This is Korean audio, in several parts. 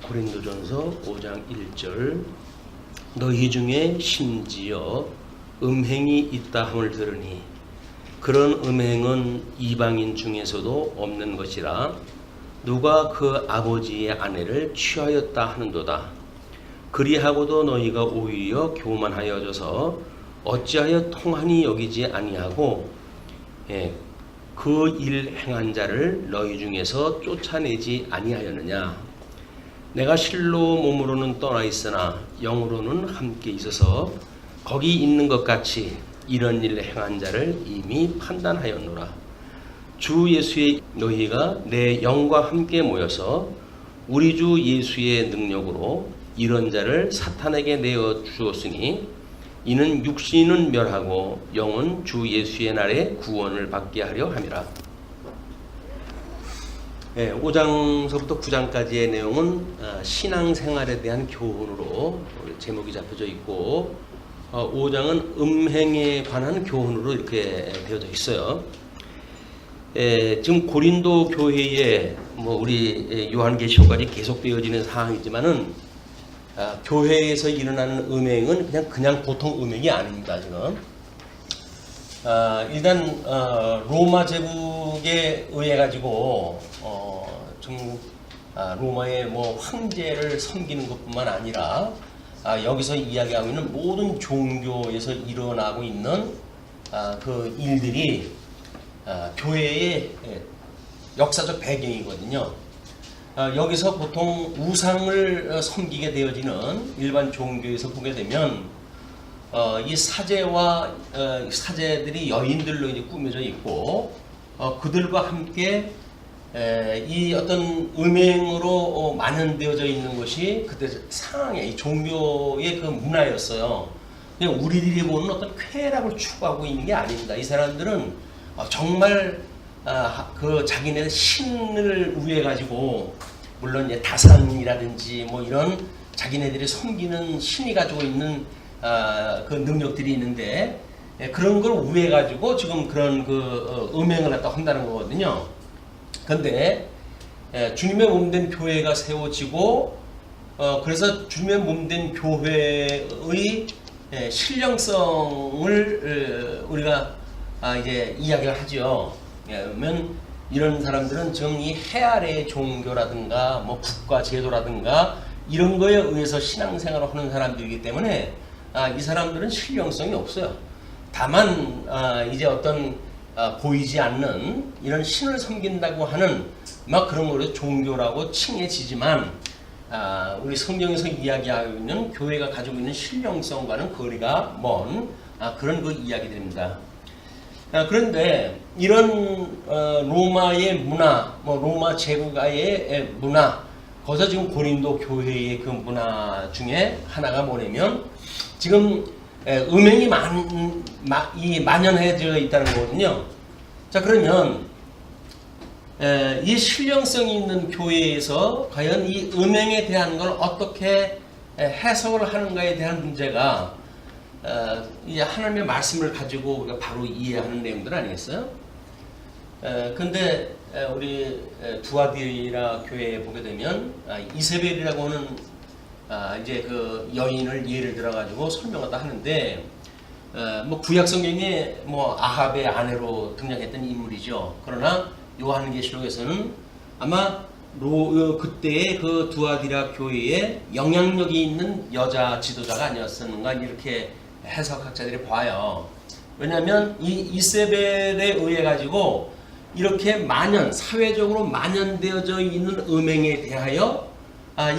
고린도전서 5장 1절 너희 중에 심지어 음행이 있다 함을 들으니 그런 음행은 이방인 중에서도 없는 것이라 누가 그 아버지의 아내를 취하였다 하는도다. 그리하고도 너희가 오히려 교만하여져서 어찌하여 통한이 여기지 아니하고 그 일 행한 자를 너희 중에서 쫓아내지 아니하였느냐. 내가 실로 몸으로는 떠나 있으나 영으로는 함께 있어서 거기 있는 것 같이 이런 일 행한 자를 이미 판단하였노라. 주 예수의 너희가 내 영과 함께 모여서 우리 주 예수의 능력으로 이런 자를 사탄에게 내어 주었으니 이는 육신은 멸하고 영은 주 예수의 날에 구원을 받게 하려 함이라. 5장서부터 9장까지의 내용은 신앙생활에 대한 교훈으로 제목이 잡혀져 있고 5장은 음행에 관한 교훈으로 이렇게 되어져 있어요. 지금 고린도 교회에 우리 요한계시록까지 계속되어지는 사항이지만은 교회에서 일어나는 음행은 그냥 보통 음행이 아닙니다. 지금 일단 로마 제국에 의해 가지고 로마의 황제를 섬기는 것뿐만 아니라 여기서 이야기하고 있는 모든 종교에서 일어나고 있는 그 일들이 교회의 역사적 배경이거든요. 여기서 보통 우상을 섬기게 되어지는 일반 종교에서 보게 되면 이 사제와 사제들이 여인들로 이제 꾸며져 있고 그들과 함께 이 어떤 음행으로 만연되어져 있는 것이 그때 상황의 이 종교의 그 문화였어요. 그냥 우리들이 보는 어떤 쾌락을 추구하고 있는 게 아닙니다. 이 사람들은 정말 그 자기네 신을 위해 가지고 물론 이제 다산이라든지 이런 자기네들이 섬기는 신이 가지고 있는 그 능력들이 있는데 그런 걸 위해 가지고 지금 그런 그 음행을 갖다 한다는 거거든요. 그런데 주님의 몸된 교회가 세워지고 그래서 주님의 몸된 교회의 신령성을 우리가 이제 이야기를 하죠. 그러면 이런 사람들은 지금 이 해아래의 종교라든가 국가 제도라든가 이런 거에 의해서 신앙생활을 하는 사람들이기 때문에 이 사람들은 신령성이 없어요. 다만 이제 어떤 보이지 않는 이런 신을 섬긴다고 하는 그런 거를 종교라고 칭해지지만 우리 성경에서 이야기하고 있는 교회가 가지고 있는 신령성과는 거리가 먼 그런 그 이야기들입니다. 그런데 이런 로마의 문화, 로마 제국의 문화, 거기서 지금 고린도 교회의 그 문화 중에 하나가 뭐냐면 지금 음행이 만연해져 있다는 거거든요. 자, 그러면 이 신령성이 있는 교회에서 과연 이 음행에 대한 걸 어떻게 해석을 하는가에 대한 문제가 이제 하나님의 말씀을 가지고 우리가 바로 이해하는 내용들 아니겠어요? 근데 우리 두아디라 교회에 보게 되면 이세벨이라고 하는 이제 그 여인을 예를 들어 가지고 설명하다 하는데 구약 성경에 아합의 아내로 등장했던 인물이죠. 그러나 요한계시록에서는 아마 그때의 그 두아디라 교회에 영향력이 있는 여자 지도자가 아니었었는가 이렇게 해석학자들이 봐요. 왜냐하면 이 이세벨에 의해 가지고 이렇게 사회적으로 만연되어져 있는 음행에 대하여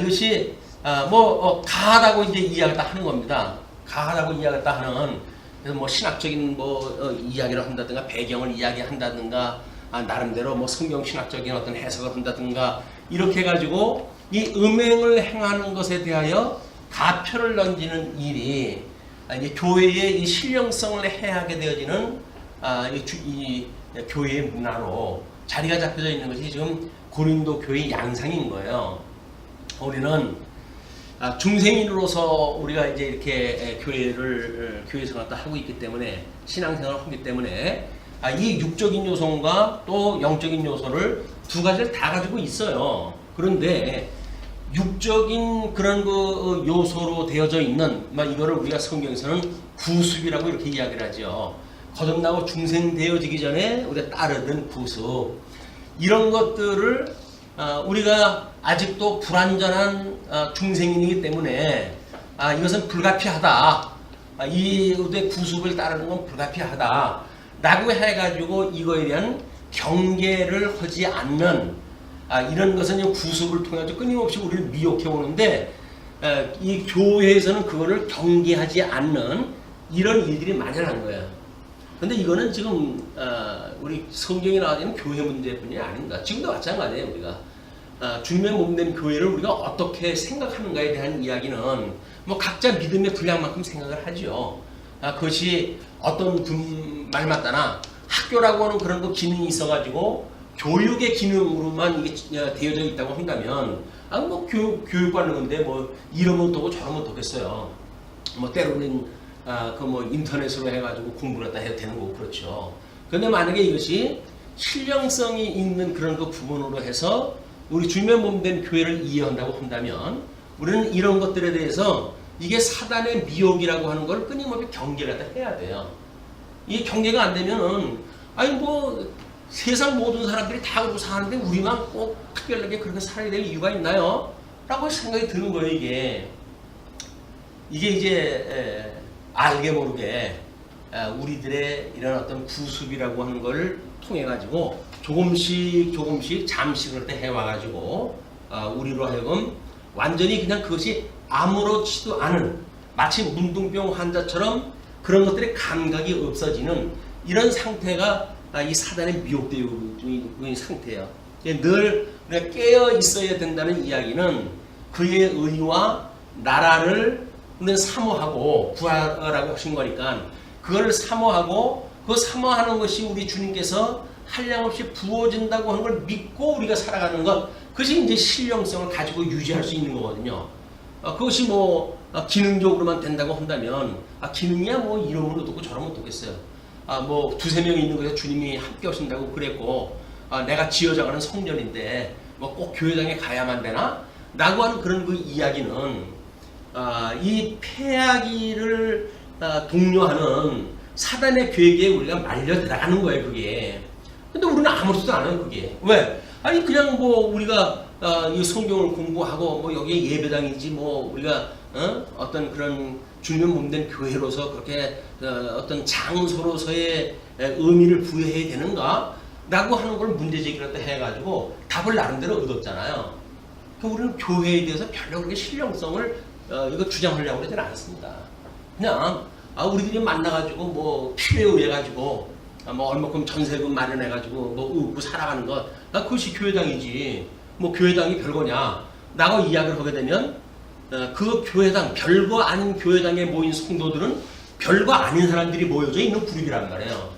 이것이 가하다고 이제 이야기를 하는 겁니다. 가하다고 이야기를 하는 그래서 신학적인 이야기를 한다든가 배경을 이야기한다든가 나름대로 성경 신학적인 어떤 해석을 한다든가 이렇게 해가지고 이 음행을 행하는 것에 대하여 가표를 던지는 일이 이제 교회의 이 신령성을 해하게 되어지는 이 교회의 문화로 자리가 잡혀져 있는 것이 지금 고린도 교회의 양상인 거예요. 우리는 중생인으로서 우리가 이제 이렇게 교회 생활도 하고 있기 때문에 신앙생활을 하기 때문에 이 육적인 요소와 또 영적인 요소를 두 가지를 다 가지고 있어요. 그런데 육적인 그런 그 요소로 되어져 있는 이거를 우리가 성경에서는 구습이라고 이렇게 이야기를 하죠. 거듭나고 중생되어지기 전에 우리가 따르는 구습, 이런 것들을 우리가 아직도 불완전한 중생인이기 때문에 이것은 불가피하다. 이 구습을 따르는 건 불가피하다. 라고 해가지고 이거에 대한 경계를 하지 않는 이런 것은 구습을 통해서 끊임없이 우리를 미혹해 오는데, 이 교회에서는 그거를 경계하지 않는 이런 일들이 만연한 거예요. 근데 이거는 지금 우리 성경에 나와 있는 교회 문제뿐이 아닙니다. 지금도 마찬가지예요. 우리가 주님의 몸된 교회를 우리가 어떻게 생각하는가에 대한 이야기는 뭐 각자 믿음의 분량만큼 생각을 하죠. 그것이 어떤 말마다나 학교라고 하는 그런 거 기능이 있어가지고 교육의 기능으로만 이게 되어져 있다고 한다면 뭐 교육받는 건데 뭐 이러면 어떻고 저러면 어떻겠어요. 뭐 때로는 그 뭐 인터넷으로 해가지고 공부를 갖다 해도 되는 거고 그렇죠. 그런데 만약에 이것이 신령성이 있는 그런 그 부분으로 해서 우리 주님의 몸된 교회를 이해한다고 한다면 우리는 이런 것들에 대해서 이게 사단의 미혹이라고 하는 걸 끊임없이 경계를 갖다 해야 돼요. 이 경계가 안 되면은 아니 뭐 세상 모든 사람들이 다 그러고 사는데 우리만 꼭 특별하게 그렇게 살아야 될 이유가 있나요? 라고 생각이 드는 거예요. 이게 이제 알게 모르게 우리들의 이런 어떤 구습이라고 하는 걸 통해 가지고 조금씩 잠식을 때 해와가지고 우리로 하여금 완전히 그냥 그것이 아무렇지도 않은 마치 문둥병 환자처럼 그런 것들의 감각이 없어지는 이런 상태가 이 사단의 미혹되어 있는 상태예요. 늘 우리가 깨어 있어야 된다는 이야기는 그의 의와 나라를 우리는 사모하고 구하라고 하신 거니까 그걸 사모하고 그 사모하는 것이 우리 주님께서 한량없이 부어진다고 하는 걸 믿고 우리가 살아가는 것, 그것이 이제 신령성을 가지고 유지할 수 있는 거거든요. 그것이 뭐 기능적으로만 된다고 한다면 기능이야 뭐 이러면 어떻고 저러면 어떻겠어요. 뭐 두세 명이 있는 곳에 주님이 함께 오신다고 그랬고 내가 지어져가는 성전인데 뭐 꼭 교회당에 가야만 되나? 라고 하는 그런 그 이야기는 이 폐하기를 독려하는 사단의 계획에 우리가 말려 들어가는 거예요, 그게. 근데 우리는 아무렇지도 않아요, 그게. 왜? 아니, 그냥 뭐 우리가 이 성경을 공부하고 뭐 여기에 예배당이지 뭐 우리가 어떤 그런 주님 몸된 교회로서 그렇게 어떤 장소로서의 의미를 부여해야 되는가? 라고 하는 걸 문제제기를 해가지고 답을 나름대로 얻었잖아요. 우리는 교회에 대해서 별로 그렇게 신령성을 이거 주장하려고 그러진 않습니다. 그냥 우리들이 만나가지고 뭐 필요에 의해 가지고 뭐 얼마큼 전세금 마련해가지고 뭐 웃고 살아가는 것, 그것이 교회당이지. 뭐 교회당이 별거냐? 라고 이야기를 하게 되면 그 교회당, 별거 아닌 교회당에 모인 성도들은 별거 아닌 사람들이 모여져 있는 그룹이란 말이에요.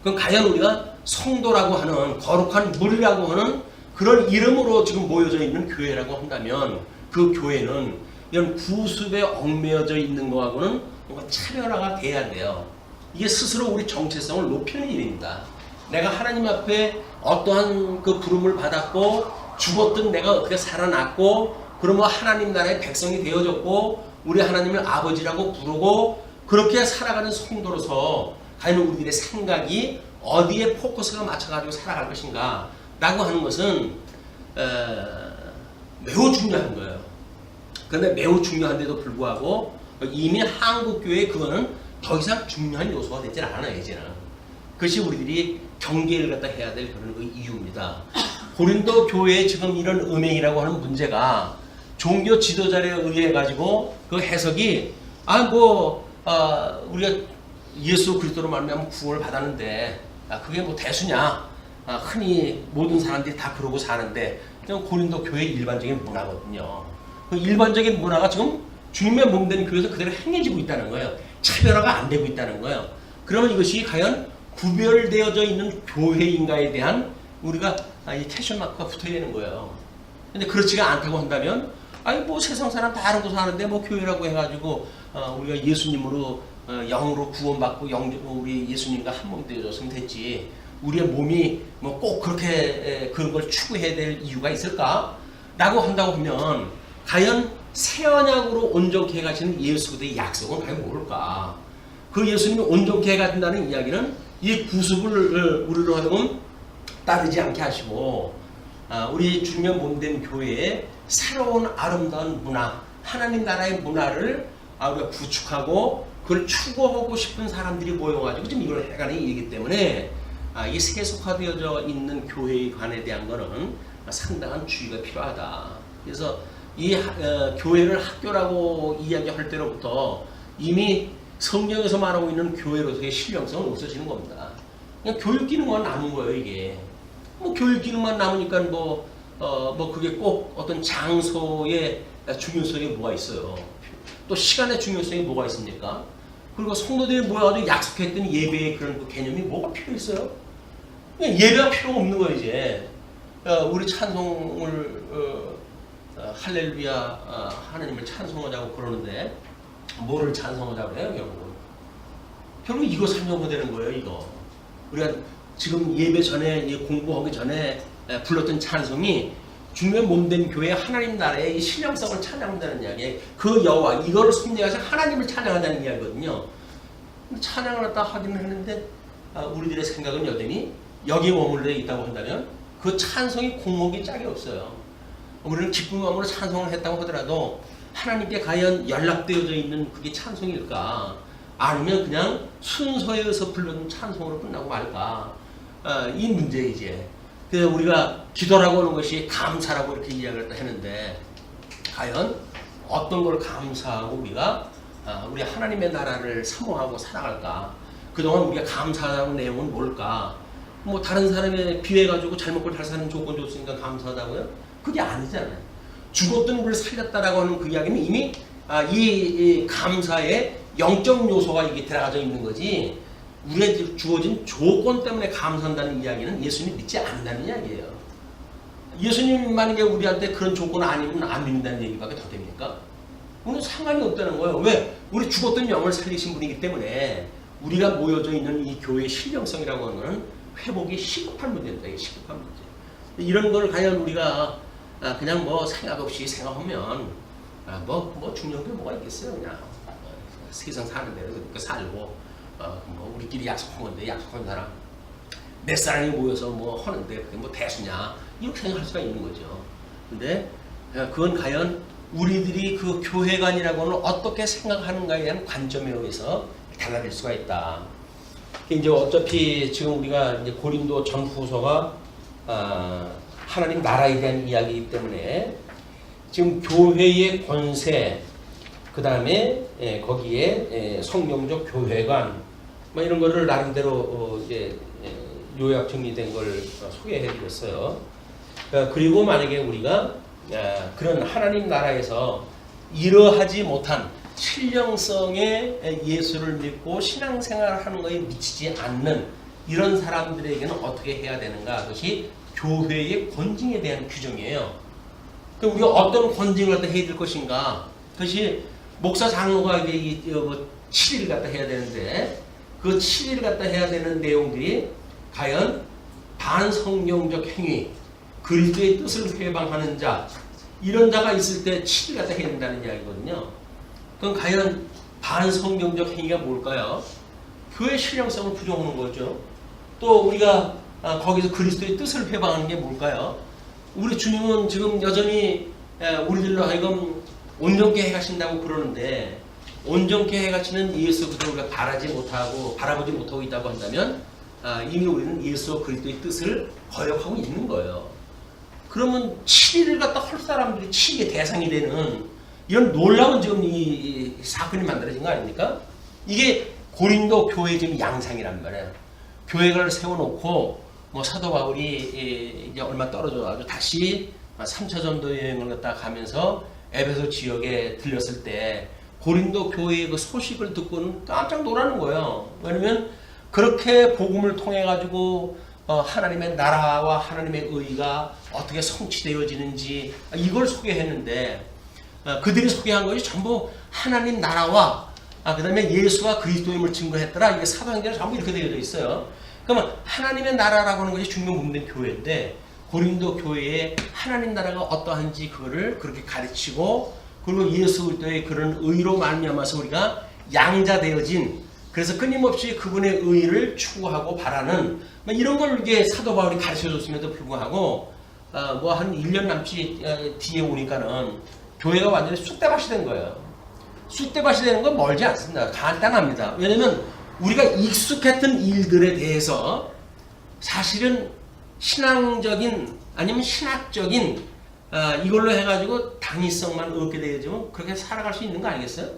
그럼 과연 우리가 성도라고 하는 거룩한 물이라고 하는 그런 이름으로 지금 모여져 있는 교회라고 한다면 그 교회는 이런 구습에 얽매여져 있는 거하고는 뭔가 차별화가 돼야 돼요. 이게 스스로 우리 정체성을 높이는 일입니다. 내가 하나님 앞에 어떠한 그 부름을 받았고 죽었던 내가 어떻게 살아났고 그러면 하나님 나라의 백성이 되어졌고 우리 하나님을 아버지라고 부르고 그렇게 살아가는 성도로서 과연 우리들의 생각이 어디에 포커스가 맞춰가지고 살아갈 것인가 라고 하는 것은 매우 중요한 거예요. 그런데 매우 중요한데도 불구하고 이미 한국교회 그거는 더 이상 중요한 요소가 되질 않아요. 이제는 그것이 우리들이 경계를 갖다 해야 될 그런 그 이유입니다. 고린도 교회의 지금 이런 음행이라고 하는 문제가 종교 지도자에 의해 가지고 그 해석이 우리가 예수 그리스도로 말미암아 구원을 받았는데 그게 뭐 대수냐? 흔히 모든 사람들이 다 그러고 사는데 그냥 고린도 교회의 일반적인 문화거든요. 그 일반적인 문화가 지금 주님의 몸된 교회에서 그대로 행해지고 있다는 거예요. 차별화가 안 되고 있다는 거예요. 그러면 이것이 과연 구별되어져 있는 교회인가에 대한 우리가 이 캐션 마크가 붙어야 되는 거예요. 근데 그렇지가 않다고 한다면 뭐 세상 사람 다 알고 사는데 뭐 교회라고 해가지고 우리가 예수님으로 영으로 구원받고 우리 예수님과 한 몸 되어졌으면 됐지. 우리의 몸이 뭐 꼭 그렇게 그런 걸 추구해야 될 이유가 있을까? 라고 한다고 하면 과연 새 언약으로 온전케 해가시는 예수 그리스도의 약속은 과연 뭘까? 그 예수님이 온전케 해가신다는 이야기는 이 구속을 우리로 하여금 따르지 않게 하시고 우리 주님의 몸된 교회에 새로운 아름다운 문화, 하나님 나라의 문화를 우리가 구축하고 그걸 추구하고 싶은 사람들이 모여가지고 지금 이걸 해가는 일이기 때문에 이 세속화되어져 있는 교회의 관에 대한 거는 상당한 주의가 필요하다. 그래서 이 교회를 학교라고 이야기할 때로부터 이미 성경에서 말하고 있는 교회로서의 신령성은 없어지는 겁니다. 그냥 교육 기능만 남은 거예요, 이게. 뭐 교육 기능만 남으니까 그게 꼭 어떤 장소의 중요성이 뭐가 있어요. 또 시간의 중요성이 뭐가 있습니까? 그리고 성도들이 모여가지고 약속했던 예배의 그런 그 개념이 뭐가 필요 있어요? 그냥 예배가 필요가 없는 거예요, 이제. 우리 찬송을 할렐루야 하나님을 찬송하자고 그러는데 뭐를 찬송하자고 해요, 결국 이거 설명하면 되는 거예요, 이거. 우리가 지금 예배 전에 공부하기 전에 불렀던 찬송이 주님의 몸된 교회 하나님 나라의 이 신령성을 찬양한다는 이야기, 그 여호와 이거를 섭리해서 하나님을 찬양한다는 이야기거든요. 찬양을 갖다 하긴 했는데 우리들의 생각은 여전히 여기 머물러 있다고 한다면 그 찬송이 공목이 짝이 없어요. 우리는 기쁜 마음으로 찬송을 했다고 하더라도 하나님께 과연 연락되어져 있는 그게 찬송일까? 아니면 그냥 순서에 의해서 불러준 찬송으로 끝나고 말까? 이 문제 이제. 그래서 우리가 기도라고 하는 것이 감사라고 이렇게 이야기를 했는데 과연 어떤 걸 감사하고 우리가 우리 하나님의 나라를 사모하고 살아갈까? 그동안 우리가 감사하는 내용은 뭘까? 뭐 다른 사람에 비해가지고 잘 먹고 잘 사는 조건 줬으니까 감사하다고요? 그게 아니잖아요. 죽었던 우리를 살렸다라고 하는 그 이야기는 이미 이 감사의 영적 요소가 이게 들어가져 있는 거지, 우리에게 주어진 조건 때문에 감사한다는 이야기는 예수님 믿지 않는다는 이야기예요. 예수님 만약에 우리한테 그런 조건 아니면 안 믿는다는 얘기밖에 더 됩니까? 우리는 상관이 없다는 거예요. 왜? 우리 죽었던 영을 살리신 분이기 때문에 우리가 모여져 있는 이 교회의 신령성이라고 하는 것은 회복이 시급한 문제입니다. 이게 시급한 문제. 이런 걸 과연 우리가 그냥 뭐 생각 없이 생각하면 뭐 중요한 게 뭐가 있겠어요. 그냥 세상 사는 대로 그렇게 살고 뭐 우리끼리 약속한 건데 약속한 사람 몇 사람이 모여서 뭐 하는데 그게 뭐 대수냐 이렇게 생각할 수가 있는 거죠. 근데 그건 과연 우리들이 그 교회관이라고는 어떻게 생각하는가에 대한 관점에 의해서 달라질 수가 있다. 이제 어차피 지금 우리가 이제 고린도 전후서가 하나님 나라에 대한 이야기이기 때문에 지금 교회의 권세, 그 다음에 거기에 성경적 교회관, 뭐 이런 거를 나름대로 이제 요약 정리된 걸 소개해드렸어요. 그리고 만약에 우리가 그런 하나님 나라에서 이러하지 못한 신령성의 예수를 믿고 신앙생활을 하는 것에 미치지 않는 이런 사람들에게는 어떻게 해야 되는가? 그것이 교회의 권징에 대한 규정이에요. 그럼 우리가 어떤 권징을 갖다 해야 될 것인가? 그것이 목사 장로가 이제 7일 갖다 해야 되는데 그 7일 갖다 해야 되는 내용들이 과연 반성경적 행위, 그리스도의 뜻을 회방하는 자, 이런 자가 있을 때 7일 갖다 해야 된다는 이야기거든요. 그럼 과연 반성경적 행위가 뭘까요? 교회 신령성을 부정하는 거죠. 또 우리가 거기서 그리스도의 뜻을 회방하는 게 뭘까요? 우리 주님은 지금 여전히 우리들로 하여금 온전케 해가신다고 그러는데 온전케 해가시는 예수 그리스도를 우리가 바라보지 못하고 있다고 한다면 이미 우리는 예수 그리스도의 뜻을 거역하고 있는 거예요. 그러면 7일을 갖다 할 사람들이 7일의 대상이 되는 이런 놀라운 지금 이 사건이 만들어진 거 아닙니까? 이게 고린도 교회 지금 양상이란 말이에요. 교회를 세워놓고 뭐 사도 바울이 이제 얼마 떨어져가지고 다시 3차 전도 여행을 갔다 가면서 에베소 지역에 들렸을 때 고린도 교회의 그 소식을 듣고는 깜짝 놀라는 거예요. 왜냐면 그렇게 복음을 통해 가지고 하나님의 나라와 하나님의 의가 어떻게 성취되어지는지 이걸 소개했는데 그들이 소개한 것이 전부 하나님 나라와 그 다음에 예수가 그리스도임을 증거했더라. 이게 사도행전에 전부 이렇게 되어져 있어요. 그러면 하나님의 나라라고 하는 것이 중요 몸된 교회인데 고린도 교회에 하나님 나라가 어떠한지 그거를 그렇게 가르치고, 그리고 예수 그리스도의 그런 의로 말미암아서 우리가 양자되어진, 그래서 끊임없이 그분의 의를 추구하고 바라는 이런 걸 이게 사도 바울이 가르쳐줬음에도 불구하고 뭐 한 1년 남짓 뒤에 오니까는 교회가 완전히 쑥대밭이 된 거예요. 쑥대밭이 되는 건 멀지 않습니다. 간단합니다. 왜냐면 우리가 익숙했던 일들에 대해서 사실은 신앙적인 아니면 신학적인 이걸로 해가지고 당위성만 얻게 되어지면 그렇게 살아갈 수 있는 거 아니겠어요?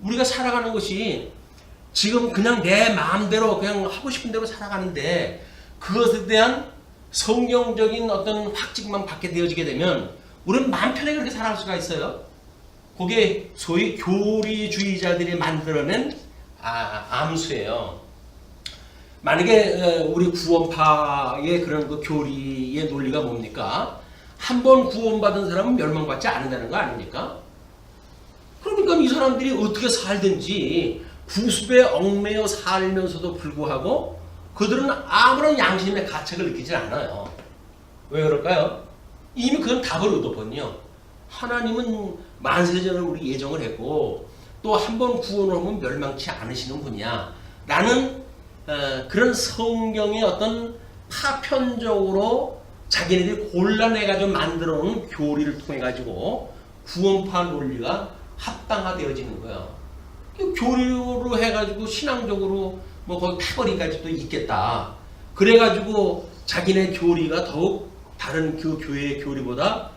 우리가 살아가는 것이 지금 그냥 내 마음대로 그냥 하고 싶은 대로 살아가는데, 그것에 대한 성경적인 어떤 확증만 받게 되어지게 되면 우리는 마음 편하게 그렇게 살아갈 수가 있어요. 그게 소위 교리주의자들이 만들어낸 암수예요. 만약에 우리 구원파의 그런 그 교리의 논리가 뭡니까? 한 번 구원받은 사람은 멸망받지 않는다는 거 아닙니까? 그러니까 이 사람들이 어떻게 살든지 구습에 얽매여 살면서도 불구하고 그들은 아무런 양심의 가책을 느끼지 않아요. 왜 그럴까요? 이미 그건 답을 얻었거든요. 하나님은 만세전을 우리 예정을 했고 또 한 번 구원을 하면 멸망치 않으시는 분이야 라는 그런 성경의 어떤 파편적으로 자기네들이 골라내가지고 만들어 놓은 교리를 통해 가지고 구원파 논리가 합당화되어지는 거예요. 교리로 해가지고 신앙적으로 뭐 거기 패거리까지도 있겠다. 그래가지고 자기네 교리가 더욱 다른 그 교회의 교리보다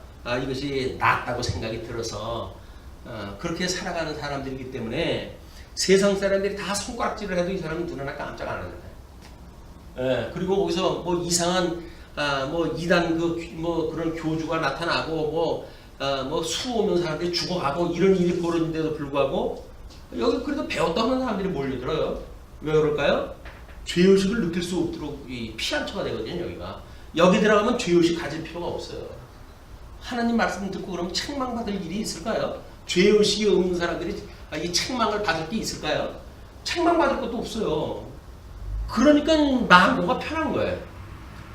이것이 낫다고 생각이 들어서 그렇게 살아가는 사람들이기 때문에 세상 사람들이 다 손가락질을 해도 이 사람은 눈 하나 깜짝 안 하잖아요. 예, 그리고 거기서 뭐 이상한 뭐 이단 뭐 그런 교주가 나타나고 뭐 수오면 사람들이 죽어가고 이런 일이 벌어진데도 불구하고 여기 그래도 배웠다 하는 사람들이 몰려들어요. 왜 그럴까요? 죄의식을 느낄 수 없도록 피한처가 되거든요. 여기 들어가면 죄의식 가질 필요가 없어요. 하나님 말씀 듣고 그러면 책망받을 일이 있을까요? 죄의식이 없는 사람들이 이 책망을 받을 게 있을까요? 책망받을 것도 없어요. 그러니까 마음고가 편한 거예요.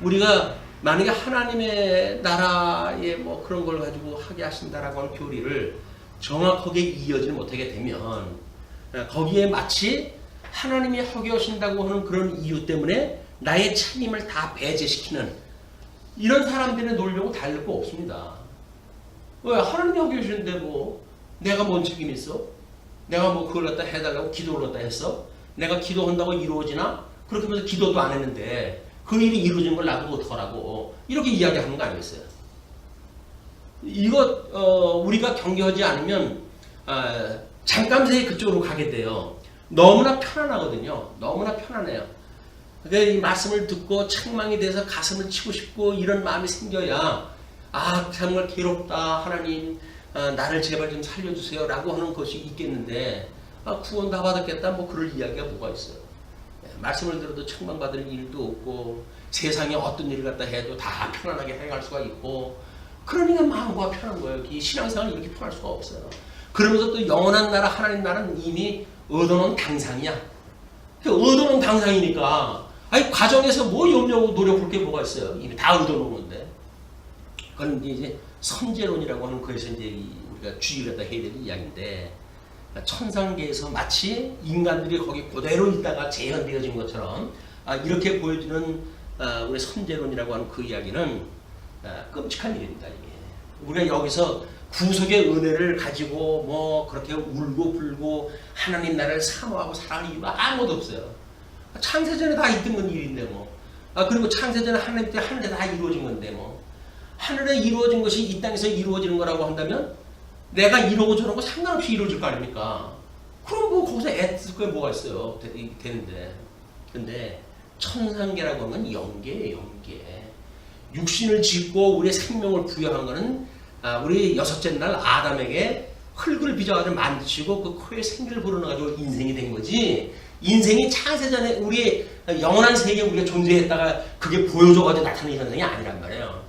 우리가 만약에 하나님의 나라에 뭐 그런 걸 가지고 하게 하신다라고 하는 교리를 정확하게 이어지지 못하게 되면 거기에 마치 하나님이 하게 하신다고 하는 그런 이유 때문에 나의 책임을 다 배제시키는 이런 사람들의 논리하고 다를 거 없습니다. 왜? 하나님이 하게 하시는데 뭐 내가 뭔 책임이 있어? 내가 뭐 그걸 갖다 해달라고 기도를 갖다 했어? 내가 기도한다고 이루어지나? 그렇게 하면서 기도도 안 했는데 그 일이 이루어진 걸 나도 어떡하라고 이렇게 이야기하는 거 아니겠어요? 이거 우리가 경계하지 않으면 잠깐 새에 그쪽으로 가게 돼요. 너무나 편안하거든요. 너무나 편안해요. 그러니까 이 말씀을 듣고 책망이 돼서 가슴을 치고 싶고 이런 마음이 생겨야 정말 괴롭다 하나님 나를 제발 좀 살려주세요 라고 하는 것이 있겠는데 구원 다 받았겠다 뭐 그럴 이야기가 뭐가 있어요. 말씀을 들어도 책망받을 일도 없고 세상에 어떤 일을 갖다 해도 다 편안하게 해갈 수가 있고 그러니까 마음과 편한 거예요. 이 신앙생활은 이렇게 편할 수가 없어요. 그러면서 또 영원한 나라 하나님 나라는 이미 얻어놓은 당상이야. 얻어놓은 당상이니까 과정에서 뭐 염려하고 노력할 게 뭐가 있어요. 이미 다 얻어놓은 건데. 그건 이제 선제론이라고 하는 거에서 이제 우리가 주의를 갖다 해야 될 이야기인데 천상계에서 마치 인간들이 거기 그대로 있다가 재현되어진 것처럼 이렇게 보여주는 우리 선제론이라고 하는 그 이야기는 끔찍한 일입니다. 이게. 우리가 여기서 구속의 은혜를 가지고 뭐 그렇게 울고 불고 하나님 나라를 사모하고 살아갈 이유가 아무것도 없어요. 창세전에 다 있던 건 일인데 뭐. 그리고 창세전에 하나님 때 하늘에 다 이루어진 건데 뭐. 하늘에 이루어진 것이 이 땅에서 이루어지는 거라고 한다면 내가 이러고 저러고 상관없이 이루어질 거 아닙니까? 그럼 뭐 거기서 애쓸 거에 뭐가 있어요. 되는데. 근데 천상계라고 하는 건 영계예요. 영계. 육신을 짓고 우리의 생명을 부여한 거는 우리 여섯째 날 아담에게 흙을 빚어가지고 만드시고 그 코에 생기를 불어넣어가지고 인생이 된 거지. 인생이 창세전에 우리의 영원한 세계에 우리가 존재했다가 그게 보여줘가지고 나타나는 현상이 아니란 말이에요.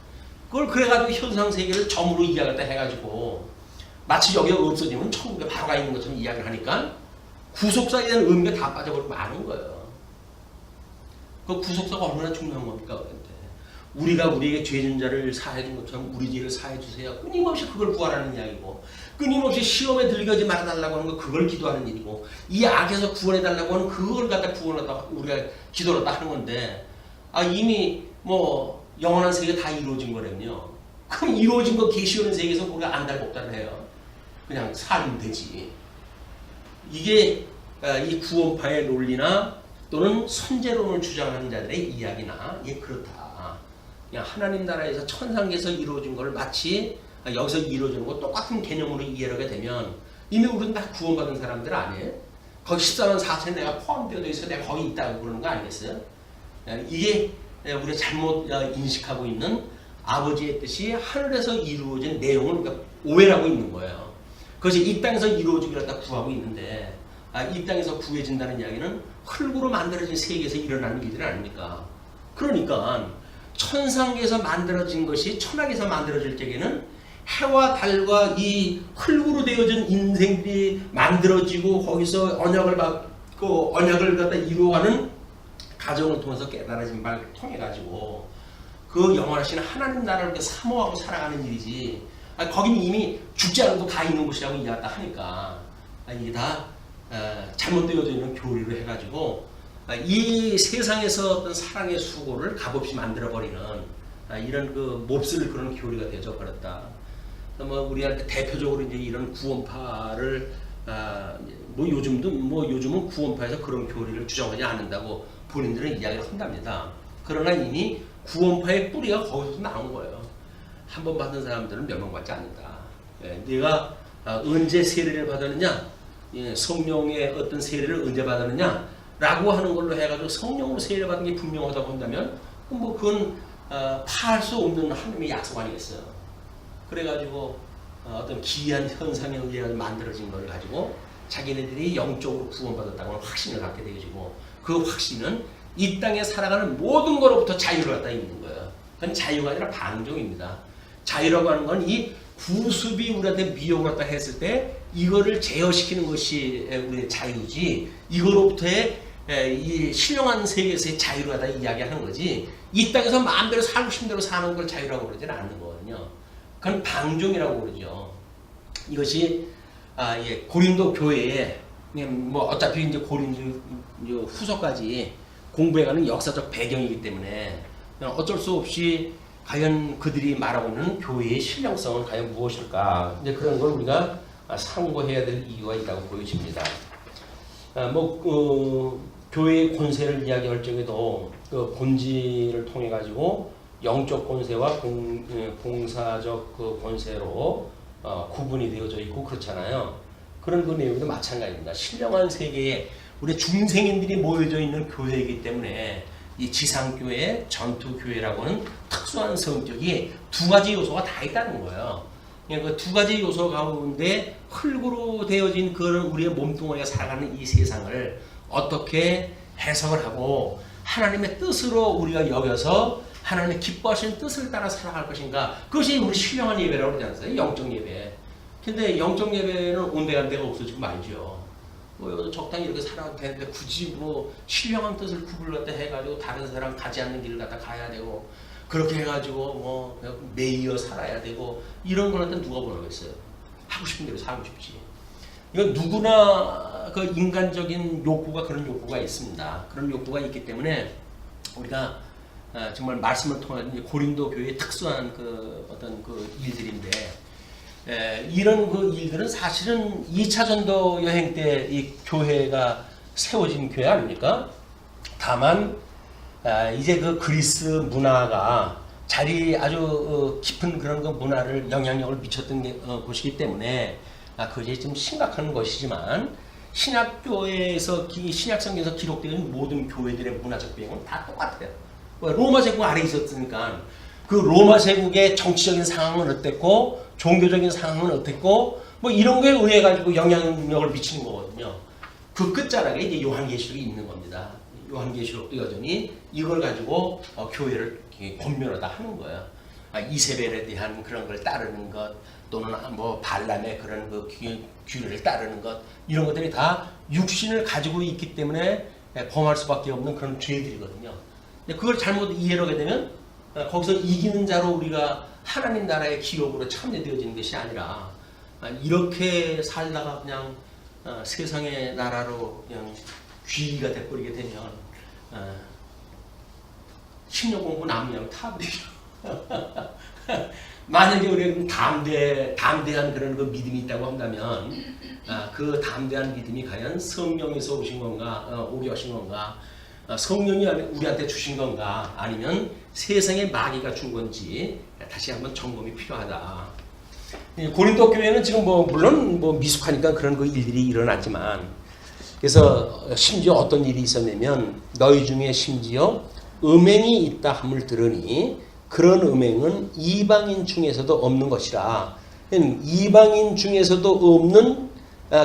그걸 그래가지고 현상 세계를 점으로 이야기했다 해가지고 마치 여기가 없어지면 천국에 바로 가 있는 것처럼 이야기를 하니까 구속사에 대한 의미가 다 빠져버리고 마는 거예요. 그 구속사가 얼마나 중요한 겁니까? 그런데 우리가 우리에게 죄 진 자를 사해 준 것처럼 우리 죄를 사해 주세요. 끊임없이 그걸 구하라는 이야기고, 끊임없이 시험에 들게 말아달라고 하는 거 그걸 기도하는 일이고, 이 악에서 구원해달라고 하는 그걸 갖다 구원하다 우리가 기도를 하는 건데, 이미 뭐 영원한 세계가 다 이루어진 거라면요. 그럼 이루어진 거 계시오는 세계에서 우리가 안달복달을 해요. 그냥 살면 되지. 이게 이 구원파의 논리나 또는 선제론을 주장하는 자들의 이야기나 이게 그렇다. 그냥 하나님 나라에서 천상에서 이루어진 걸 마치 여기서 이루어지는 거 똑같은 개념으로 이해를 하게 되면 이미 우리는 다 구원받은 사람들 아니에요? 거기 14만 4천 내가 포함되어 있어 내가 거기 있다고 그러는 거 아니겠어요? 이게 우리가 잘못 인식하고 있는 아버지의 뜻이 하늘에서 이루어진 내용을 우리가 오해하고 있는 거예요. 그것이 이 땅에서 이루어지기를 다 구하고 있는데, 이 땅에서 구해진다는 이야기는 흙으로 만들어진 세계에서 일어나는 일들 아닙니까? 그러니까 천상에서 만들어진 것이 천하에서 만들어질 적에는 해와 달과 이 흙으로 되어진 인생들이 만들어지고 거기서 언약을 받고 언약을 갖다 이루어가는 가정을 통해서 깨달아진 바를 통해 가지고 그 영원하신 하나님 나라를 사모하고 살아가는 일이지. 거기는 이미 죽지 않고 다 있는 곳이라고 이야기다 하니까 이게 다 잘못되어져 있는 교리로 해가지고 이 세상에서 어떤 사랑의 수고를 값없이 만들어버리는 이런 그 몹쓸 그런 교리가 되어져 버렸다. 뭐 우리한테 대표적으로 이제 이런 구원파를 요즘은 구원파에서 그런 교리를 주장하지 않는다고 본인들은 이야기를 한답니다. 그러나 이미 구원파의 뿌리가 거기서 나온 거예요. 한 번 받은 사람들은 몇 명 받지 않는다. 네가 언제 세례를 받았느냐, 성령의 어떤 세례를 언제 받았느냐 라고 하는 걸로 해가지고 성령으로 세례를 받은 게 분명하다고 한다면 뭐 그건 파할 수 없는 하나님의 약속 아니겠어요. 그래가지고 어떤 기이한 현상에 의해 만들어진 걸 가지고 자기네들이 영적으로 구원받았다고 하는 확신을 갖게 되어지고, 그 확신은 이 땅에 살아가는 모든 것로부터 자유를 갖다 있는 거예요. 그건 자유가 아니라 방종입니다. 자유라고 하는 건 이 구습이 우리한테 미혹을 갖다 했을 때 이거를 제어시키는 것이 우리의 자유지, 이거로부터의 이 신령한 세계에서의 자유를 갖다 이야기하는 거지, 이 땅에서 마음대로 살고 싶은 대로 사는 걸 자유라고 그러지는 않는 거거든요. 그건 방종이라고 그러죠. 이것이 고린도 교회에 뭐 어차피 이제 고린도 후서까지 공부해가는 역사적 배경이기 때문에 어쩔 수 없이 과연 그들이 말하고 있는 교회의 신령성은 과연 무엇일까? 이제 그런 걸 우리가 상고해야 될 이유가 있다고 보여집니다. 교회의 권세를 이야기할 적에도 그 본질을 통해 가지고 영적 권세와 봉사적 그 권세로 구분이 되어져 있고 그렇잖아요. 그런 그 내용도 마찬가지입니다. 신령한 세계에 우리 중생인들이 모여져 있는 교회이기 때문에 이 지상교회, 전투교회라고는 특수한 성격이 두 가지 요소가 다 있다는 거예요. 그 두 가지 요소 가운데 흙으로 되어진 그런 우리의 몸뚱아리가 살아가는 이 세상을 어떻게 해석을 하고 하나님의 뜻으로 우리가 여겨서 하나님의 기뻐하시는 뜻을 따라 살아갈 것인가, 그것이 우리 신령한 예배라고 그러지 않았어요? 영적 예배. 근데 영적 예배는 온데간데가 없어지고 말죠. 뭐 적당히 이렇게 살아도 되는데 굳이 뭐 신령한 뜻을 구분을 해가지고 다른 사람 가지 않는 길을 갖다 가야 되고, 그렇게 해가지고 뭐 매이어 살아야 되고, 이런 거는 누가 원하겠어요? 하고 싶은 대로 살고 싶지. 이건 누구나 그 인간적인 욕구가, 그런 욕구가 있습니다. 그런 욕구가 있기 때문에 우리가 정말 말씀을 통해 고린도 교회의 특수한 그 어떤 그 일들인데, 이런 그 일들은 사실은 2차 전도 여행 때 이 교회가 세워진 교회 아닙니까? 다만 이제 그 그리스 문화가 아주 깊은 그런 그 문화를 영향력을 미쳤던 곳이기 때문에 그것이 좀 심각한 것이지만, 신약교회에서 신약성경에서 기록되는 모든 교회들의 문화적 배경은 다 똑같아요. 로마 제국 아래 있었으니까 그 로마 제국의 정치적인 상황은 어땠고 종교적인 상황은 어땠고 뭐 이런 거에 의해 가지고 영향력을 미치는 거거든요. 그 끝자락에 이제 요한계시록이 있는 겁니다. 요한계시록도 여전히 이걸 가지고 교회를 권면하다 하는 거예요. 이세벨에 대한 그런 걸 따르는 것, 또는 뭐 발람의 그런 그 규례를 따르는 것, 이런 것들이 다 육신을 가지고 있기 때문에 범할 수밖에 없는 그런 죄들이거든요. 그걸 잘못 이해를 하게 되면 거기서 이기는 자로 우리가 하나님 나라의 기업으로 참여되어지는 것이 아니라 이렇게 살다가 그냥 세상의 나라로 그냥 귀가 돼버리게 되면 10년 공부 남으면 타버리죠. 만약에 우리가 담대한 그런 그 믿음이 있다고 한다면 그 담대한 믿음이 과연 성령에서 오신 건가, 오게 하신 건가, 성령이 우리한테 주신 건가, 아니면 세상의 마귀가 준 건지 다시 한번 점검이 필요하다. 고린도 교회는 지금 물론 미숙하니까 그런 그 일들이 일어났지만, 그래서 심지어 어떤 일이 있었냐면 너희 중에 심지어 음행이 있다 함을 들으니 그런 음행은 이방인 중에서도 없는 것이라. 이방인 중에서도 없는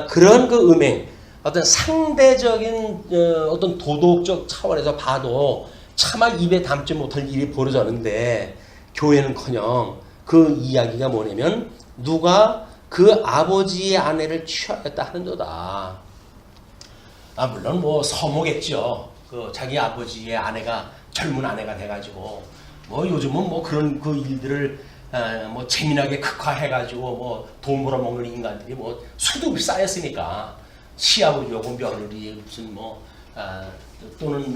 그런 그 음행, 어떤 상대적인 어떤 도덕적 차원에서 봐도 차마 입에 담지 못할 일이 벌어졌는데, 교회는커녕 그 이야기가 뭐냐면 누가 그 아버지의 아내를 취하였다 하는도다. 물론 서모겠죠. 그 자기 아버지의 아내가 젊은 아내가 돼가지고 요즘은 그런 그 일들을 재미나게 극화해가지고 돈 벌어먹는 인간들이 수도 쌓였으니까 시아버지하고 며느리 무슨 또는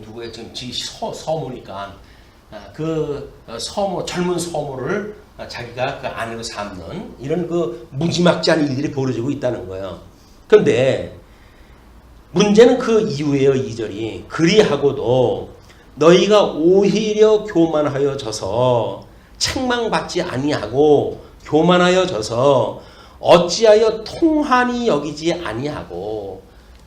누구의 서모니까 그 서모, 젊은 서모를 자기가 그 아내로 삼는 이런 그 무지막지한 일들이 벌어지고 있다는 거예요. 그런데 문제는 그 이후에요. 2절이 그리하고도 너희가 오히려 교만하여 져서 책망받지 아니하고 교만하여 져서 어찌하여 통한이 여기지 아니하고.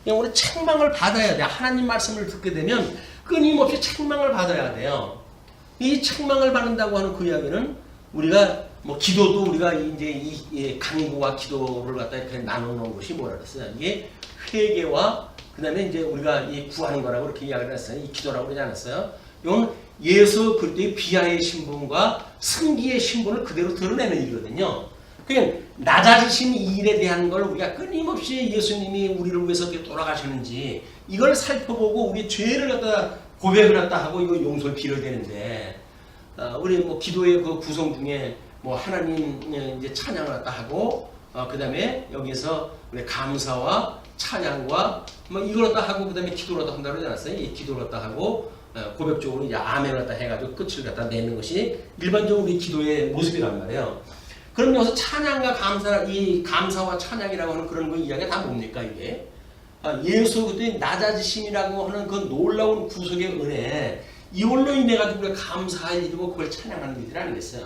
우리 책망을 받아야 돼. 하나님 말씀을 듣게 되면 끊임없이 책망을 받아야 돼요. 이 책망을 받는다고 하는 그 이야기는 우리가 기도도 우리가 이제 이 간구와 기도를 갖다 이렇게 나누는 것이 뭐라 그랬어요? 이게 회개와 그 다음에 이제 우리가 이 구하는 거라고 이렇게 이야기를 했어요. 이 기도라고 그러지 않았어요? 이건 예수 그리스도의 비하의 신분과 승기의 신분을 그대로 드러내는 일이거든요. 그러니까 낮아지신 이 일에 대한 걸 우리가 끊임없이 예수님이 우리를 위해서 어떻게 돌아가셨는지 이걸 살펴보고 우리 죄를 갖다 고백을 갖다 하고 이거 용서를 빌어야 되는데, 우리 기도의 그 구성 중에 하나님 이제 찬양을 갖다 하고, 그 다음에 여기서 우리 감사와 찬양과 이걸 갖다 하고 그 다음에 기도를 갖다 한다고 그러지 않았어요? 이 기도를 갖다 하고 고백적으로 이제 아멘을 갖다 해가지고 끝을 갖다 내는 것이 일반적으로 우리 기도의 모습이란 말이에요. 그럼 여기서 찬양과 이 감사와 찬양이라고 하는 그런 거 이야기가 다 뭡니까 이게? 예수 그리스도의 낮아지심이라고 하는 그 놀라운 구속의 은혜, 이걸로 인해 가지고 우리가 감사할 일이고 그걸 찬양하는 일이 아니겠어요?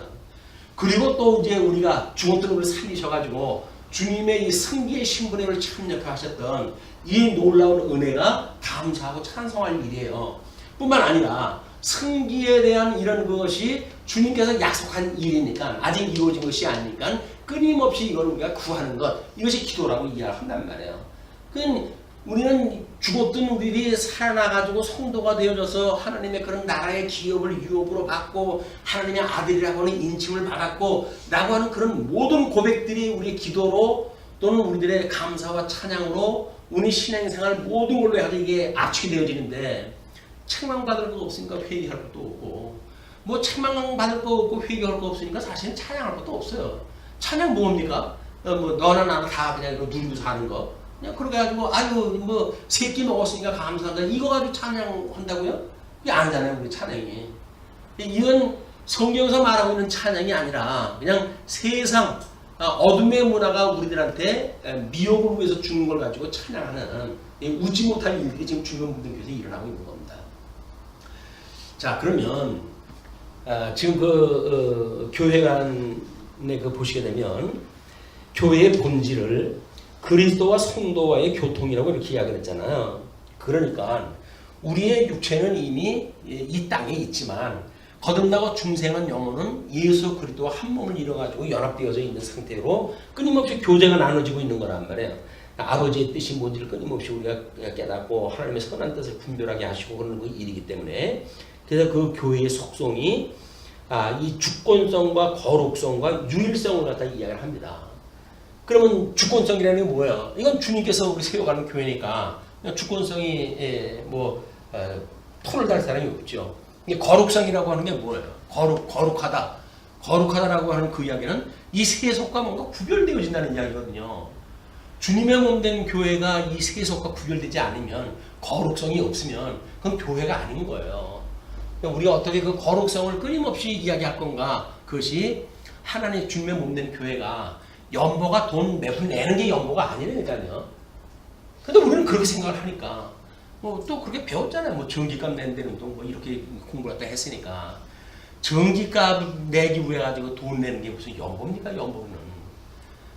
그리고 또 이제 우리가 죽었던 우리를 살리셔가지고 주님의 이 승기의 신분에 참여하셨던 이 놀라운 은혜가 감사하고 찬송할 일이에요. 뿐만 아니라 승기에 대한 이런 것이 주님께서 약속한 일이니까 아직 이루어진 것이 아니니까 끊임없이 이걸 우리가 구하는 것, 이것이 기도라고 이해한단 말이에요. 그러니까 우리는 죽었던 우리들이 살아나가지고 성도가 되어져서 하나님의 그런 나라의 기업을 유업으로 받고 하나님의 아들이라고 하는 인칭을 받았고 라고 하는 그런 모든 고백들이 우리의 기도로 또는 우리들의 감사와 찬양으로 우리 신앙생활 모든 걸로 해서 이게 압축이 되어지는데, 책망받을 것 없으니까 회개할 것도 없고 책망받을 거 없고 회개할 거 없으니까 사실은 찬양할 것도 없어요. 찬양 뭡니까? 너나 나나 다 그냥 이거 누리고 사는 거. 그냥 그렇게 해가지고 세끼 먹었으니까 감사한다 이거 가지고 찬양한다고요? 그게 아니잖아요. 우리 찬양이 이건 성경에서 말하고 있는 찬양이 아니라 그냥 세상 어둠의 문화가 우리들한테 미혹을 위해서 주는 걸 가지고 찬양하는 웃지 못할 일들이 지금 주변 분들께서 일어나고 있는 겁니다. 자, 그러면 지금 교회 안에 보시게 되면 교회의 본질을 그리스도와 성도와의 교통이라고 이렇게 이야기를 했잖아요. 그러니까 우리의 육체는 이미 이 땅에 있지만 거듭나고 중생한 영혼은 예수 그리스도와 한 몸을 이뤄가지고 연합되어져 있는 상태로 끊임없이 교제가 나눠지고 있는 거란 말이에요. 아버지의 뜻이 뭔지를 끊임없이 우리가 깨닫고 하나님의 선한 뜻을 분별하게 하시고 그러는 그 일이기 때문에, 그래서 그 교회의 속성이 이 주권성과 거룩성과 유일성을 갖다 이야기를 합니다. 그러면 주권성이라는 게 뭐예요? 이건 주님께서 우리 세워가는 교회니까 주권성이 토를 달 사람이 없죠. 이 거룩성이라고 하는 게 뭐예요? 거룩하다. 거룩하다라고 하는 그 이야기는 이 세속과 뭔가 구별되어진다는 이야기거든요. 주님의 몸된 교회가 이 세속과 구별되지 않으면, 거룩성이 없으면 그건 교회가 아닌 거예요. 그러니까 우리가 어떻게 그 거룩성을 끊임없이 이야기할 건가? 그것이 하나님의 주님의 몸된 교회가 연보가 돈 몇 푼 내는 게 연보가 아니라니까요. 근데 우리는 그렇게 생각을 하니까 뭐 또 그렇게 배웠잖아요. 뭐 전기값 낸 데는 또 뭐 이렇게 공부를 갖다 했으니까 전기값 내기 위해 가지고 돈 내는 게 무슨 연보입니까? 연보는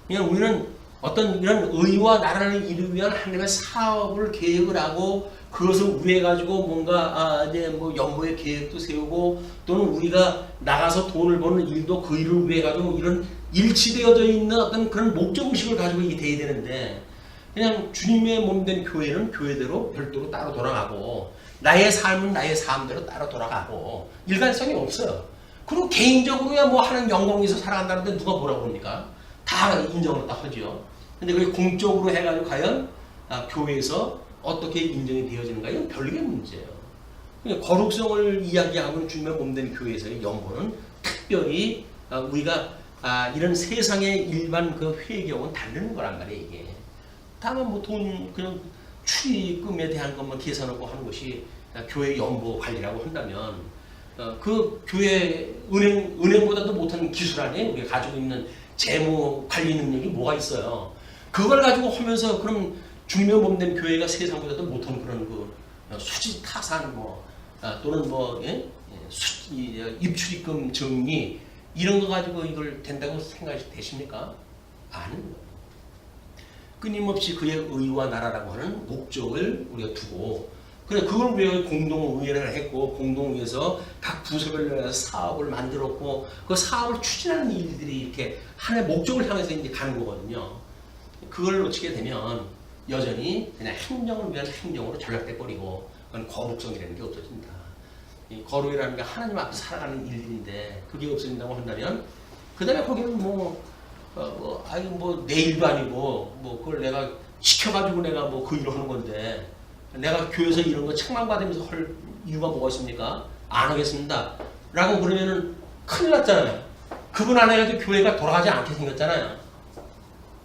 그냥 우리는 어떤 이런 의와 나라를 이루기 위한 하나님의 사업을 계획을 하고 그것을 위해 가지고 뭔가 이제 뭐 연보의 계획도 세우고 또는 우리가 나가서 돈을 버는 일도 그 일을 위해 가지고 이런 일치되어져 있는 어떤 그런 목적 의식을 가지고 이게 돼야 되는데 그냥 주님의 몸된 교회는 교회대로 별도로 따로 돌아가고 나의 삶은 나의 삶대로 따로 돌아가고 일관성이 없어요. 그리고 개인적으로야 뭐 하는 영광에서 살아간다는데 누가 뭐라고 합니까? 다 인정을 딱 하죠. 근데 그게 공적으로 해가지고 과연 교회에서 어떻게 인정이 되어지는가 이건 별개의 문제예요. 그러니까 거룩성을 이야기하고 주님의 몸된 교회에서의 연보는 특별히 우리가 이런 세상의 일반 그 회계하고는 다르는 거란 말이에요. 이게 다만 뭐 돈 그냥 출입금에 대한 것만 계산하고 하는 것이 교회 연보 관리라고 한다면 그 교회 은행보다도 못한 기술 안에 우리가 가지고 있는 재무 관리 능력이 뭐가 있어요. 그걸 가지고 하면서 그럼 주님의 몸된 교회가 세상보다도 못한 그런 그 수지 타산 뭐 또는 뭐 입출입금 정리 이런 거 가지고 이걸 된다고 생각이 되십니까? 아닙니다. 끊임없이 그의 의와 나라라고 하는 목적을 우리가 두고 그래 그걸 위해 공동의회를 했고 공동의회에서 각 부서별로 사업을 만들었고 그 사업을 추진하는 일들이 이렇게 하나의 목적을 향해서 이제 가는 거거든요. 그걸 놓치게 되면 여전히 그냥 행정을 위한 행정으로 전락돼 버리고 그건 거룩성이라는 게 없어진다. 이 거룩이라는 게 하나님 앞에 살아가는 일인데 그게 없어진다고 한다면 그 다음에 거기는 내 일도 아니고 뭐 그걸 내가 시켜가지고 내가 뭐 그 일을 하는 건데 내가 교회에서 이런 거 책망받으면서 할 이유가 뭐가 있습니까? 안 하겠습니다. 라고 그러면은 큰일 났잖아요. 그분 안 해가지고 교회가 돌아가지 않게 생겼잖아요.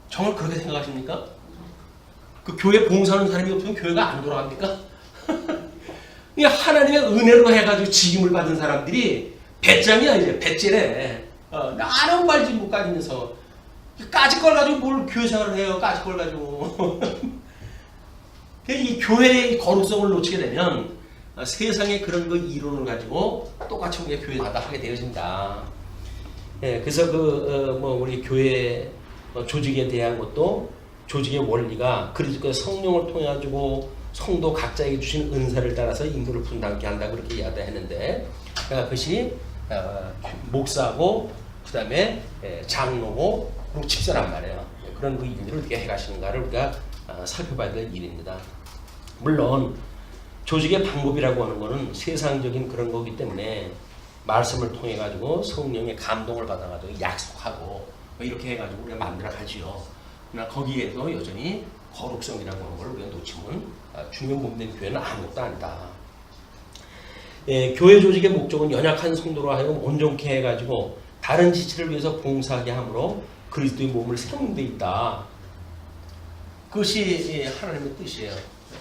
정말 그렇게 생각하십니까? 그 교회 봉사하는 사람이 없으면 교회가 안 돌아갑니까? 이 하나님의 은혜로 해가지고 직임을 받은 사람들이 배짱이야 이제 배째래. 나는 말지 못 가지면서 까짓 걸 가지고 뭘 교회 생활을 해요. 까짓 걸 가지고. 이 교회의 거룩성을 놓치게 되면 세상의 그런 그 이론을 가지고 똑같이 우리가 교회마다 하게 되어진다. 예, 그래서 우리 교회 조직에 대한 것도 조직의 원리가 그리스도의 성령을 통해 가지고 성도 각자에게 주신 은사를 따라서 임무를 분담케 한다 그렇게 이야기했는데 그것이 목사고 그 다음에 장로고 그리고 집사란 말이에요. 그런 그 일들을 어떻게 해가시는가를 우리가 살펴봐야 될 일입니다. 물론 조직의 방법이라고 하는 것은 세상적인 그런 거기 때문에 말씀을 통해 가지고 성령의 감동을 받아가지고 약속하고 이렇게 해가지고 우리가 만들어 가지요. 그러나 거기에도 여전히 거룩성이라고 하는 걸 우리가 놓치면 주님의 몸된 교회는 아무것도 아니다. 교회 조직의 목적은 연약한 성도로 하여금 온전케 해가지고 다른 지체를 위해서 봉사하게 함으로 그리스도의 몸을 세우는 데 있다. 그것이 하나님의 뜻이에요.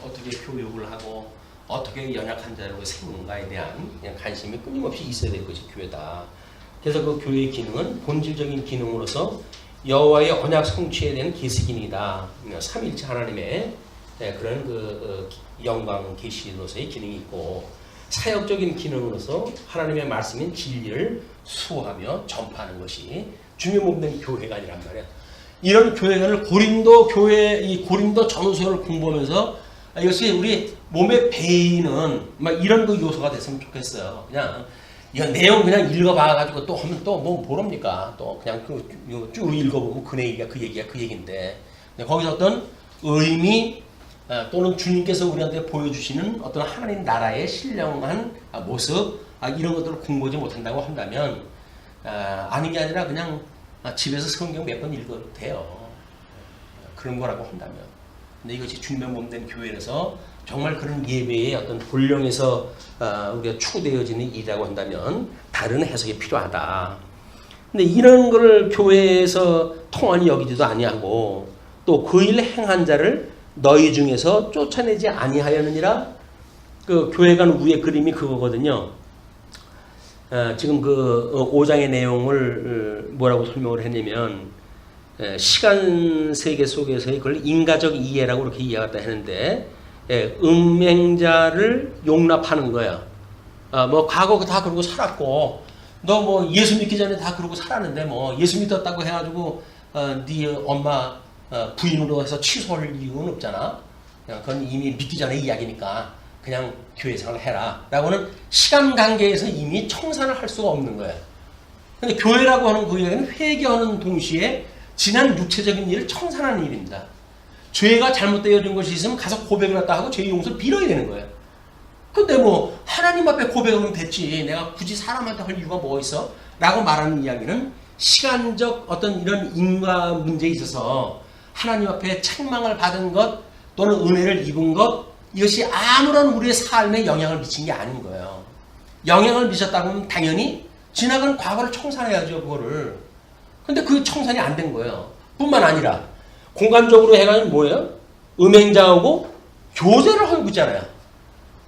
어떻게 교육을 하고 어떻게 연약한 자를 세우는가에 대한 관심이 끊임없이 있어야 될 것이 교회다. 그래서 그 교회의 기능은 본질적인 기능으로서 여호와의 언약 성취에 대한 계시기이다. 삼일체 하나님의 그런 그 영광 계시로서의 기능이 있고 사역적인 기능으로서 하나님의 말씀인 진리를 수호하며 전파하는 것이 주님의 몸된 교회가 아니란 말이야. 이런 교회를 고린도 교회 이 고린도 전후서를 공부하면서 이것이 우리 몸에 배이는 막 이런 그 요소가 됐으면 좋겠어요. 그냥 이 내용 그냥 읽어봐가지고 또 하면 또 뭐 모릅니까? 또 그냥 쭉 읽어보면 그 얘기가 그 얘기야 그 얘기인데 거기서 어떤 의미 또는 주님께서 우리한테 보여주시는 어떤 하나님 나라의 신령한 모습 이런 것들을 공부하지 못한다고 한다면 아닌 게 아니라 그냥 집에서 성경 몇 번 읽어도 돼요. 그런 거라고 한다면 근데 이것이 주님의 몸된 교회에서 정말 그런 예배의 어떤 본령에서 우리가 추구되어지는 일이라고 한다면 다른 해석이 필요하다. 근데 이런 걸 교회에서 통한이 여기지도 아니하고 또 그 일 행한 자를 너희 중에서 쫓아내지 아니하였느니라. 그 교회관 위의 그림이 그거거든요. 지금 그 5장의 내용을 뭐라고 설명을 했냐면 시간 세계 속에서의 그걸 인가적 이해라고 이렇게 이해하다 했는데 음행자를 용납하는 거야. 뭐 과거 다 그러고 살았고 너 뭐 예수 믿기 전에 다 그러고 살았는데 뭐 예수 믿었다고 해가지고 네 엄마 부인으로 해서 취소할 이유는 없잖아. 그건 이미 믿기 전에 이야기니까 그냥 교회 생활을 해라 라고는 시간 관계에서 이미 청산을 할 수가 없는 거야. 근데 교회라고 하는 그 이야기는 회개하는 동시에 지난 육체적인 일을 청산하는 일입니다. 죄가 잘못되어진 것이 있으면 가서 고백을 갖다 하고 죄의 용서를 빌어야 되는 거예요. 근데 뭐 하나님 앞에 고백하면 됐지 내가 굳이 사람한테 할 이유가 뭐가 있어? 라고 말하는 이야기는 시간적 어떤 이런 인과 문제에 있어서 하나님 앞에 책망을 받은 것 또는 은혜를 입은 것 이것이 아무런 우리의 삶에 영향을 미친 게 아닌 거예요. 영향을 미쳤다고 하면 당연히 지나간 과거를 청산해야죠. 그거를. 근데 그 청산이 안 된 거예요. 뿐만 아니라 공간적으로 해가지고 뭐예요? 음행자하고 교제를 하고 있잖아요.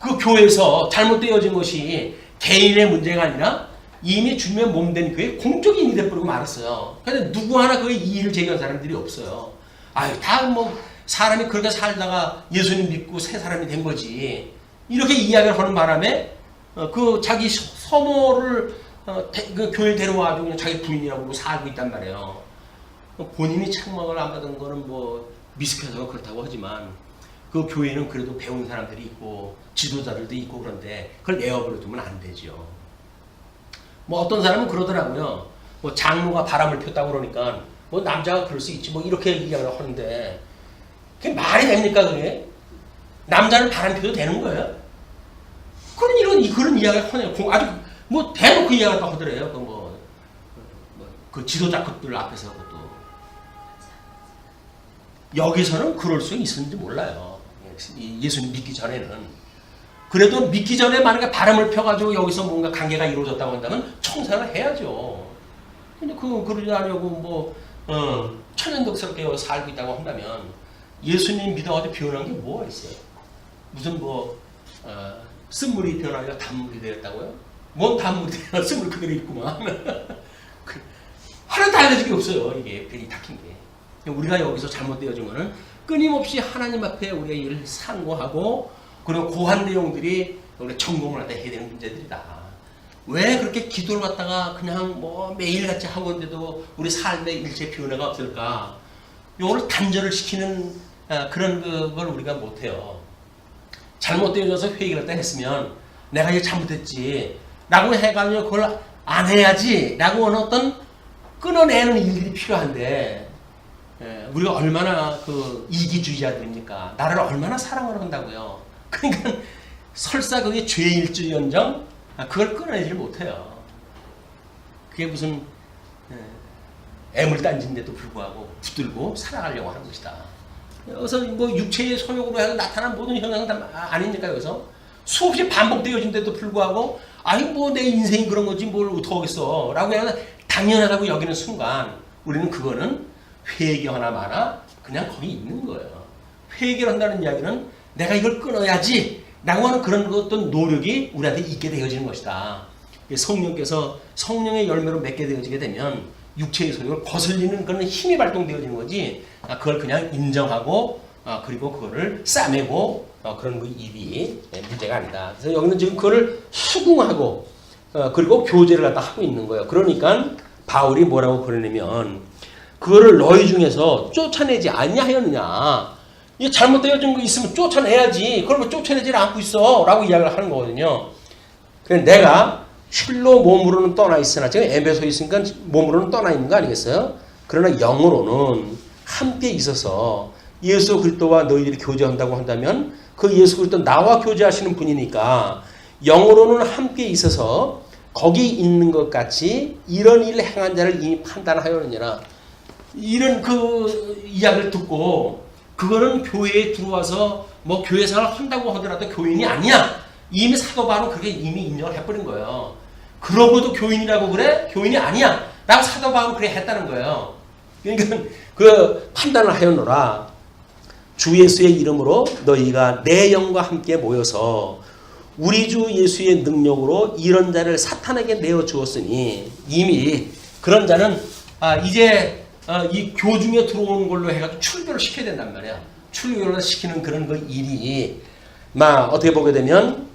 그 교회에서 잘못되어진 것이 개인의 문제가 아니라 이미 주님의 몸된 교회 공적인 일이 돼버리고 말았어요. 근데 누구 하나 그 이의를 제기한 사람들이 없어요. 아유, 다 뭐 사람이 그렇게 살다가 예수님 믿고 새 사람이 된 거지. 이렇게 이야기를 하는 바람에 그 자기 서모를 그 교회 데려와가지고 그냥 자기 부인이라고 살고 있단 말이에요. 본인이 책망을 안 받은 거는 뭐 미숙해서 그렇다고 하지만 그 교회는 그래도 배운 사람들이 있고 지도자들도 있고 그런데 그걸 내어버려 두면 안 되죠. 뭐 어떤 사람은 그러더라고요. 뭐 장로가 바람을 폈다고 그러니까 뭐 남자가 그럴 수 있지 뭐 이렇게 이야기를 하는데 그게 말이 됩니까 그게? 남자는 바람 펴도 되는 거예요? 그런 이야기를 하네요. 아주 뭐 대놓고 이야기를 하더래요. 그 지도자급들 앞에서 또 여기서는 그럴 수 있었는지 몰라요. 예수님 믿기 전에는. 그래도 믿기 전에 만약에 바람을 펴가지고 여기서 뭔가 관계가 이루어졌다고 한다면 청산을 해야죠. 근데 그러지 않으려고 뭐 천연덕스럽게 살고 있다고 한다면 예수님 믿어가지고 변한 게 뭐가 있어요? 무슨 쓴물이 변하여 단물이 되었다고요? 뭔 단물이 되어 쓴물 그대로 있구만. 하나도 알려진 게 없어요. 이게 괜히 닦인 게. 우리가 여기서 잘못되어진 거는 끊임없이 하나님 앞에 우리가 이를 상고하고 그리고 고한 내용들이 우리 점검을 갖다 해야 되는 문제들이다. 왜 그렇게 기도를 갖다가 그냥 뭐 매일같이 하고 있는데도 우리 삶에 일체 변화가 없을까? 이거를 단절을 시키는 그런 걸 우리가 못해요. 잘못되어져서 회개를 갖다 했으면 내가 이게 잘못했지 라고 해가지고 그걸 안 해야지 라고 하는 어떤 끊어내는 일들이 필요한데 우리가 얼마나 그 이기주의자들입니까? 나를 얼마나 사랑을 한다고요. 그러니까 설사 그게 죄일지언정 그걸 끊어내질 못해요. 그게 무슨 애물단지인데도 불구하고 붙들고 살아가려고 하는 것이다. 여기서 뭐 육체의 소욕으로 해서 나타난 모든 현상은 다 아닙니까? 여기서 수없이 반복되어진데도 불구하고 아니 뭐 내 인생이 그런 거지 뭘 어떡하겠어 라고 해서 당연하다고 여기는 순간 우리는 그거는 회개하나 마나 그냥 거기 있는 거예요. 회개를 한다는 이야기는 내가 이걸 끊어야지 라고 하는 그런 어떤 노력이 우리한테 있게 되어지는 것이다. 성령께서 성령의 열매로 맺게 되어지게 되면 육체의 소욕을 거슬리는 그런 힘이 발동되어지는 거지 그걸 그냥 인정하고 그리고 그거를 싸매고 그런 그 일이 문제가 아니다. 그래서 여기는 지금 그거를 수긍하고 그리고 교제를 갖다 하고 있는 거예요. 그러니까 바울이 뭐라고 그러냐면 그거를 너희 중에서 쫓아내지 아니하였느냐. 이게 잘못되어진 거 있으면 쫓아내야지. 그걸 왜 쫓아내지 않고 있어? 라고 이야기를 하는 거거든요. 그래서 내가 실로 몸으로는 떠나 있으나 지금 에베소에 있으니까 몸으로는 떠나 있는 거 아니겠어요? 그러나 영으로는 함께 있어서 예수 그리스도와 너희들이 교제한다고 한다면 그 예수 그리스도 나와 교제하시는 분이니까 영으로는 함께 있어서 거기 있는 것 같이 이런 일을 행한 자를 이미 판단하였느니라. 이런 그 이야기를 듣고 그거는 교회에 들어와서 뭐 교회 생활을 한다고 하더라도 교인이 아니야. 이미 사도 바울은 그렇게 이미 인정을 해버린 거예요. 그러고도 교인이라고 그래? 교인이 아니야. 라고 사도 바울은 그래 했다는 거예요. 그러니까 그 판단을 하였노라. 주 예수의 이름으로 너희가 내 영과 함께 모여서 우리 주 예수의 능력으로 이런 자를 사탄에게 내어 주었으니 이미 그런 자는 이제 이 교중에 들어오는 걸로 해가지고 출교를 시켜야 된단 말이야. 출교를 시키는 그런 그 일이 어떻게 보게 되면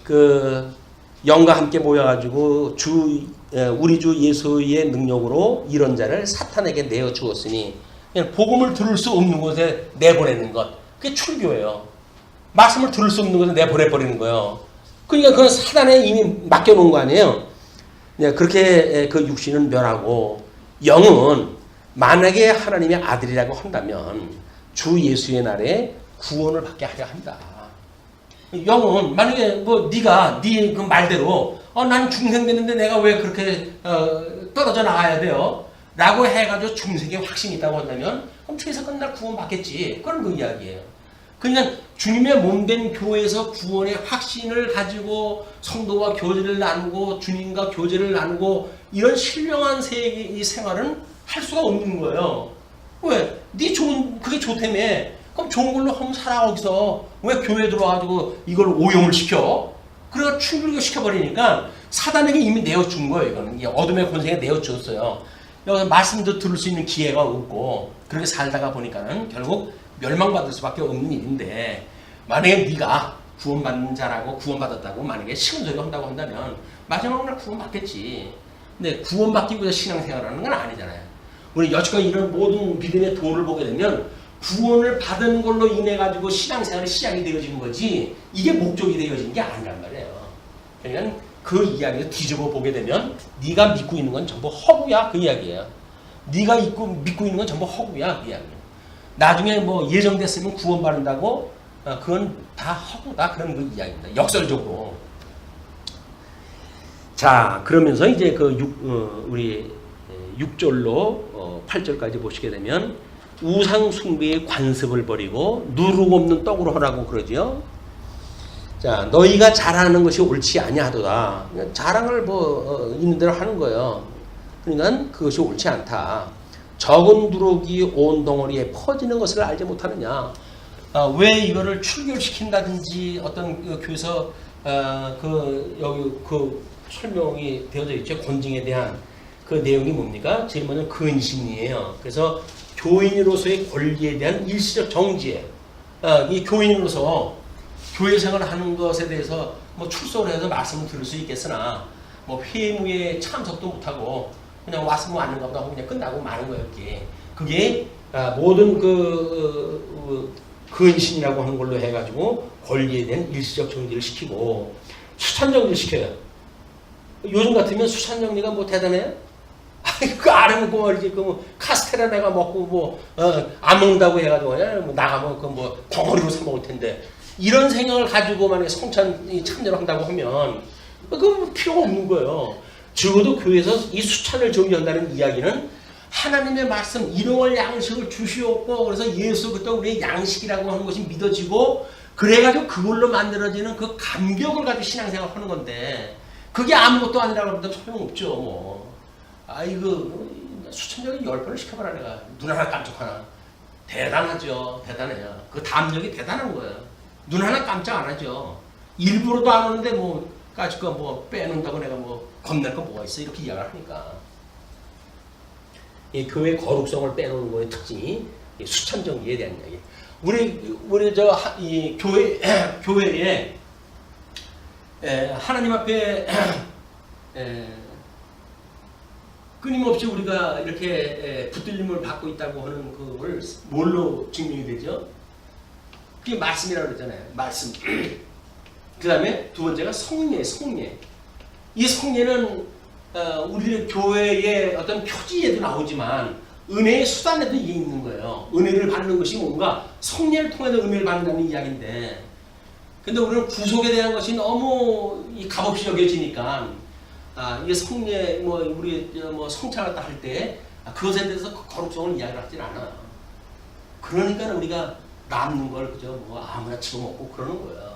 그 영과 함께 모여가지고 우리 주 예수의 능력으로 이런 자를 사탄에게 내어 주었으니 그냥 복음을 들을 수 없는 곳에 내보내는 것. 그게 출교예요. 말씀을 들을 수 없는 곳에 내보내버리는 거예요. 그러니까 그건 사단에 이미 맡겨놓은 거 아니에요. 그렇게 그 육신은 멸하고 영은 만약에 하나님의 아들이라고 한다면 주 예수의 날에 구원을 받게 하려 한다. 영은 만약에 뭐 네가 네 그 말대로 난 중생됐는데 내가 왜 그렇게 떨어져 나가야 돼요? 라고 해가지고 중생의 확신이 있다고 한다면 그럼 죄에서 끝날 구원 받겠지. 그런 그 이야기예요. 그냥 주님의 몸된 교회에서 구원의 확신을 가지고 성도와 교제를 나누고 주님과 교제를 나누고 이런 신령한 이 생활은 할 수가 없는 거예요. 왜? 그게 좋다며. 그럼 좋은 걸로 한번 살아 거기서. 왜 교회에 들어와가지고 이걸 오용을 시켜? 그래서 충분히 시켜버리니까 사단에게 이미 내어준 거예요. 이거는 이게 어둠의 권세에 내어주었어요. 여기서 말씀도 들을 수 있는 기회가 없고 그렇게 살다가 보니까는 결국 멸망받을 수밖에 없는 일인데 만약에 네가 구원받는 자라고 구원받았다고 만약에 시큰소리 한다고 한다면 마지막 날 구원받겠지. 근데 구원받기 위해서 신앙생활하는 건 아니잖아요. 우리 여태껏 이런 모든 믿음의 도를 보게 되면 구원을 받은 걸로 인해 가지고 신앙생활이 시작이 되어지는 거지 이게 목적이 되어지는 게 아니란 말이에요. 그러니까 그 이야기를 뒤집어 보게 되면 네가 믿고 있는 건 전부 허구야 그 이야기예요. 네가 믿고 있는 건 전부 허구야 그 이야기예요. 나중에 뭐 예정됐으면 구원받는다고 그건 다 허구다 그런 그 이야기입니다. 역설적으로. 자 그러면서 이제 우리 6절로 8절까지 보시게 되면 우상 숭배의 관습을 버리고 누룩 없는 떡으로 하라고 그러죠. 자 너희가 잘하는 것이 옳지 아니하도다. 자랑을 있는 대로 하는 거예요. 그러니까 그것이 옳지 않다. 적은 누룩이 온 덩어리에 퍼지는 것을 알지 못하느냐. 왜 이거를 출교시킨다든지 어떤 교회에서 여기 설명이 되어져 있죠. 권징에 대한 그 내용이 뭡니까? 제일 먼저 근신이에요. 그래서 교인으로서의 권리에 대한 일시적 정지예요. 이 교인으로서 교회 생활을 하는 것에 대해서 뭐 출석을 해서 말씀을 들을 수 있겠으나 뭐 회무에 참석도 못하고 그냥 왔으면 왔는가 보다 하고 그냥 끝나고 마는 거예요. 그게 모든 근신이라고 하는 걸로 해가지고 권리에 대한 일시적 정지를 시키고 수찬 정지를 시켜요. 요즘 같으면 수찬 정리가 뭐 대단해요? 그 안 먹고 말이지. 카스테라 내가 먹고 안 먹는다고 해가지고 나가면 덩어리로 사 먹을 텐데 이런 생각을 가지고 만약에 성찬 참여를 한다고 하면 그건 필요가 없는 거예요. 적어도 교회에서 이 수찬을 정리한다는 이야기는 하나님의 말씀 일용할 양식을 주시옵고 그래서 예수 그리스도 우리의 양식이라고 하는 것이 믿어지고 그래가지고 그걸로 만들어지는 그 감격을 가지고 신앙생활을 하는 건데 그게 아무것도 아니라고 하면 소용없죠. 수천적인 10번을 시켜봐라 내가 눈 하나 깜짝 하나. 대단하죠. 대단해요. 그 담력이 대단한 거예요. 눈 하나 깜짝 안 하죠. 일부러도 안 오는데 까짓 거 빼놓는다고 내가 겁낼 거 뭐가 있어 이렇게 이야기를 하니까. 이 교회 거룩성을 빼놓는 거의 특징이 수천 정리에 대한 이야기. 우리 이 교회에 하나님 앞에 끊임없이 우리가 이렇게 붙들림을 받고 있다고 하는 그걸 뭘로 증명이 되죠? 그게 말씀이라고 그랬잖아요. 말씀. 그 다음에 두 번째가 성례, 성례. 이 성례는 우리 교회의 어떤 표지에도 나오지만 은혜의 수단에도 이게 있는 거예요. 은혜를 받는 것이 뭔가 성례를 통해서 은혜를 받는다는 이야기인데 근데 우리는 구속에 대한 것이 너무 값없이 여겨지니까 이게 성례 우리 성찬을 할 때 그것에 대해서 거룩성을 이야기를 하진 않아. 그러니까 우리가 남는 걸 그저 뭐 아무나 집어먹고 그러는 거예요.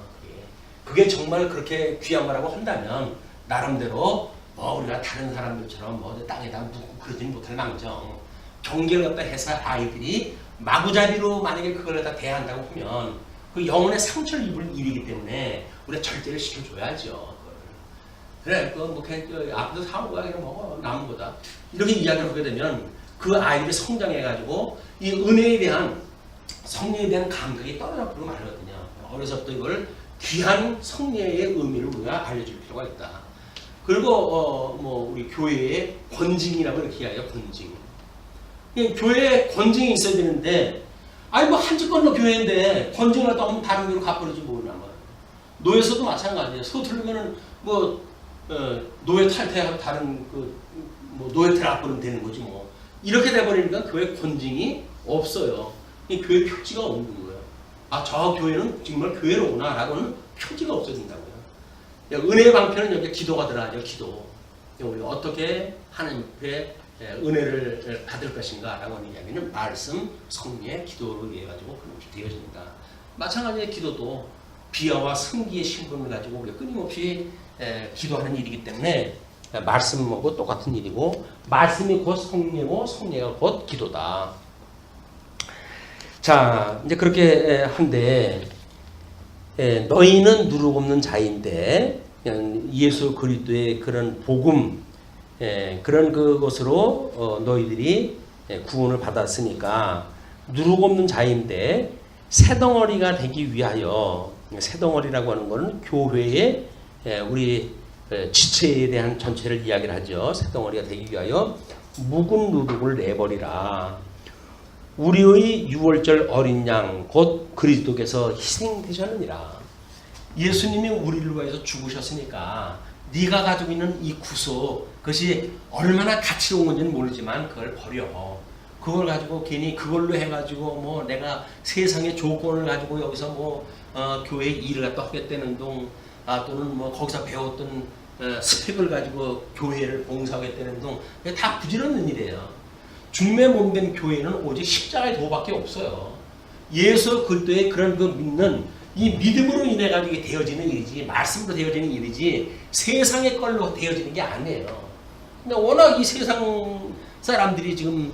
그게 정말 그렇게 귀한 거라고 한다면 나름대로 뭐 우리가 다른 사람들처럼 뭐 땅에다 묻고 그러지는 못할 망정 경계를 갖다 해서 아이들이 마구잡이로 만약에 그걸 갖다 대한다고 하면 그 영혼의 상처를 입을 일이기 때문에 우리가 절제를 시켜줘야죠. 그래, 뭐 앞에서 사오가 그냥 먹어 남은 거다 이렇게 이야기를 하게 되면 그 아이들이 성장해가지고 이 은혜에 대한 성례에 대한 감각이 떨어져 버리고 말거든요. 어려서부터 이걸 귀한 성례의 의미를 우리가 알려줄 필요가 있다. 그리고 뭐 우리 교회의 권징이라고 이렇게 이야기해요. 권징. 교회에 권징이 있어야 되는데 아니 뭐 한집건너 교회인데 권징을 갖다 하면 다른 교회로 가버리지 뭐냐 말. 노예서도 마찬가지예요. 서툴르면은 뭐 노예 탈퇴하고 다른 뭐 노예 퇴락하면 되는 거지 뭐. 이렇게 돼버리니까 교회 권징이 없어요. 이 교회 표지가 없는 거예요. 아, 저 교회는 정말 교회로구나 라고는 표지가 없어진다고요. 은혜의 방편은 여기 기도가 들어가죠. 기도. 우리 어떻게 하나님 앞에 은혜를 받을 것인가 라고 하는 이야기는 말씀, 성례, 기도로 의해 가지고 끊임없이 되어집니다. 마찬가지의 기도도 비하와 성기의 신분을 가지고 우리가 끊임없이 기도하는 일이기 때문에 말씀하고 똑같은 일이고 말씀이 곧 성례고 성례가 곧 기도다. 자, 이제 그렇게 한데 너희는 누룩 없는 자인데 예수 그리스도의 그런 복음 그런 그것으로 너희들이 구원을 받았으니까 누룩 없는 자인데 새덩어리가 되기 위하여 새덩어리라고 하는 것은 교회의 우리 지체에 대한 전체를 이야기를 하죠. 새덩어리가 되기 위하여 묵은 누룩을 내버리라. 우리의 유월절 어린 양 곧 그리스도께서 희생되셨느니라. 예수님이 우리를 위해서 죽으셨으니까 네가 가지고 있는 이 구속 그것이 얼마나 가치로운 건지는 모르지만 그걸 버려. 그걸 가지고 괜히 그걸로 해가지고 뭐 내가 세상의 조건을 가지고 여기서 뭐 교회 일을 갖다 하겠다는 동 또는 뭐 거기서 배웠던 스펙을 가지고 교회를 봉사하겠다는 동 다 부질없는 일이에요. 주님의 몸된 교회는 오직 십자가의 도밖에 없어요. 예수 그리스도의 그런 그 믿는 이 믿음으로 인해 가지고 되어지는 일이지 말씀으로 되어지는 일이지 세상의 걸로 되어지는 게 아니에요. 근데 워낙 이 세상 사람들이 지금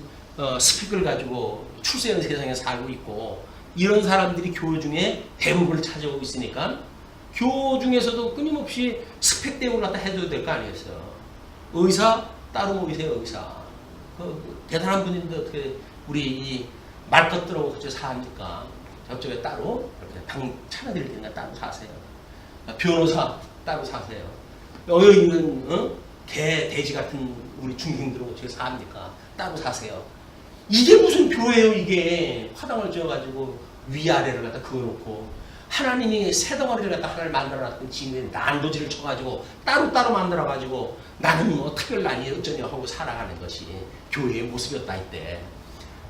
스펙을 가지고 출세하는 세상에 살고 있고 이런 사람들이 교회 중에 대부분을 차지하고 있으니까 교회 중에서도 끊임없이 스펙 대우를 갖다 해줘야 될 거 아니겠어요. 의사 따로 모이세요. 의사. 대단한 분인데 어떻게 우리 이 말것들하고 같이 사합니까? 저쪽에 따로 이렇게 당 차려드릴 테니까 따로 사세요. 변호사 따로 사세요. 여기 있는 개 돼지 같은 우리 중생들하고 어떻게 사합니까? 따로 사세요. 이게 무슨 교회예요? 이게 화당을 지어가지고 위아래를 갖다 그어놓고 하나님이 새덩어리를 갖다 하나를 만들어놨던 지인의 난도질을 쳐가지고 따로따로 만들어가지고 나는 뭐 특별나니 어쩌니 하고 살아가는 것이 교회의 모습이었다 이때.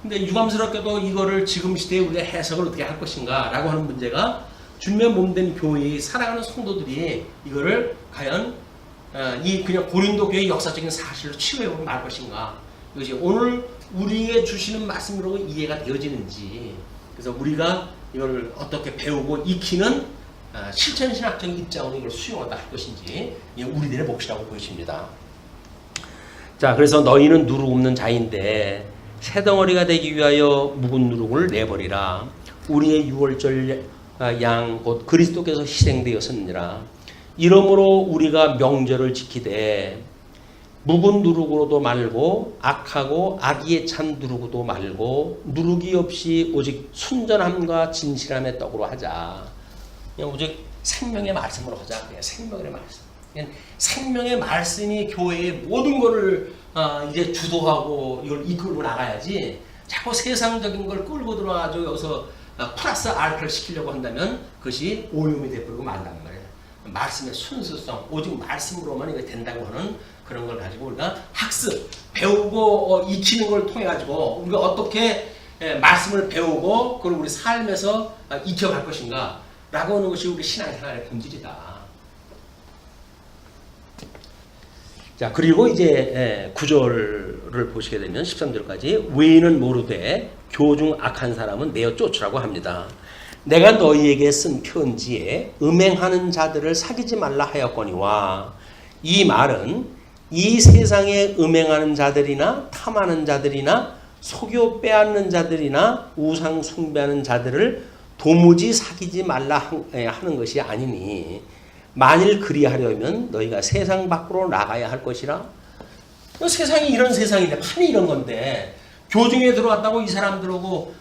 근데 유감스럽게도 이거를 지금 시대에 우리가 해석을 어떻게 할 것인가 라고 하는 문제가 주님의 몸된 교회에 살아가는 성도들이 이거를 과연 이 그냥 고린도 교회의 역사적인 사실로 치유해보고 말 것인가. 이것이 오늘 우리에게 주시는 말씀으로 이해가 되어지는지 그래서 우리가 이걸 어떻게 배우고 익히는 실천신학적인 입장으로 이걸 수용하다 할 것인지 우리들의 몫이라고 보여집니다. 자, 그래서 너희는 누룩 없는 자인데 새덩어리가 되기 위하여 묵은 누룩을 내버리라. 우리의 유월절 양 곧 그리스도께서 희생되었느니라. 이러므로 우리가 명절을 지키되 묵은 누룩으로도 말고 악하고 악의에 찬 누룩으로도 말고 누룩이 없이 오직 순전함과 진실함의 떡으로 하자. 그냥 오직 생명의 말씀으로 하자. 그냥 생명의 말씀. 그냥 생명의 말씀이 교회의 모든 것을 이제 주도하고 이걸 이끌고 나가야지. 자꾸 세상적인 걸 끌고 들어와가지고 여기서 플러스 알파를 시키려고 한다면 그것이 오염이 되버리고 말단 말이에요. 말씀의 순수성, 오직 말씀으로만 이게 된다고 하는 그런 걸 가지고 우리가 학습, 배우고 익히는 걸 통해 가지고 우리가 어떻게 말씀을 배우고 그걸 우리 삶에서 익혀갈 것인가 라고 하는 것이 우리 신앙생활의 본질이다. 자, 그리고 이제 9절을 13절을 보시게 되면 13절까지 외인은 모르되 교중 악한 사람은 내어 쫓으라고 합니다. 내가 너희에게 쓴 편지에 음행하는 자들을 사귀지 말라 하였거니와 이 말은 이 세상에 음행하는 자들이나 탐하는 자들이나 속여 빼앗는 자들이나 우상 숭배하는 자들을 도무지 사귀지 말라 하는 것이 아니니 만일 그리하려면 너희가 세상 밖으로 나가야 할 것이라. 세상이 이런 세상인데 판이 이런 건데 교중에 들어왔다고 이 사람들하고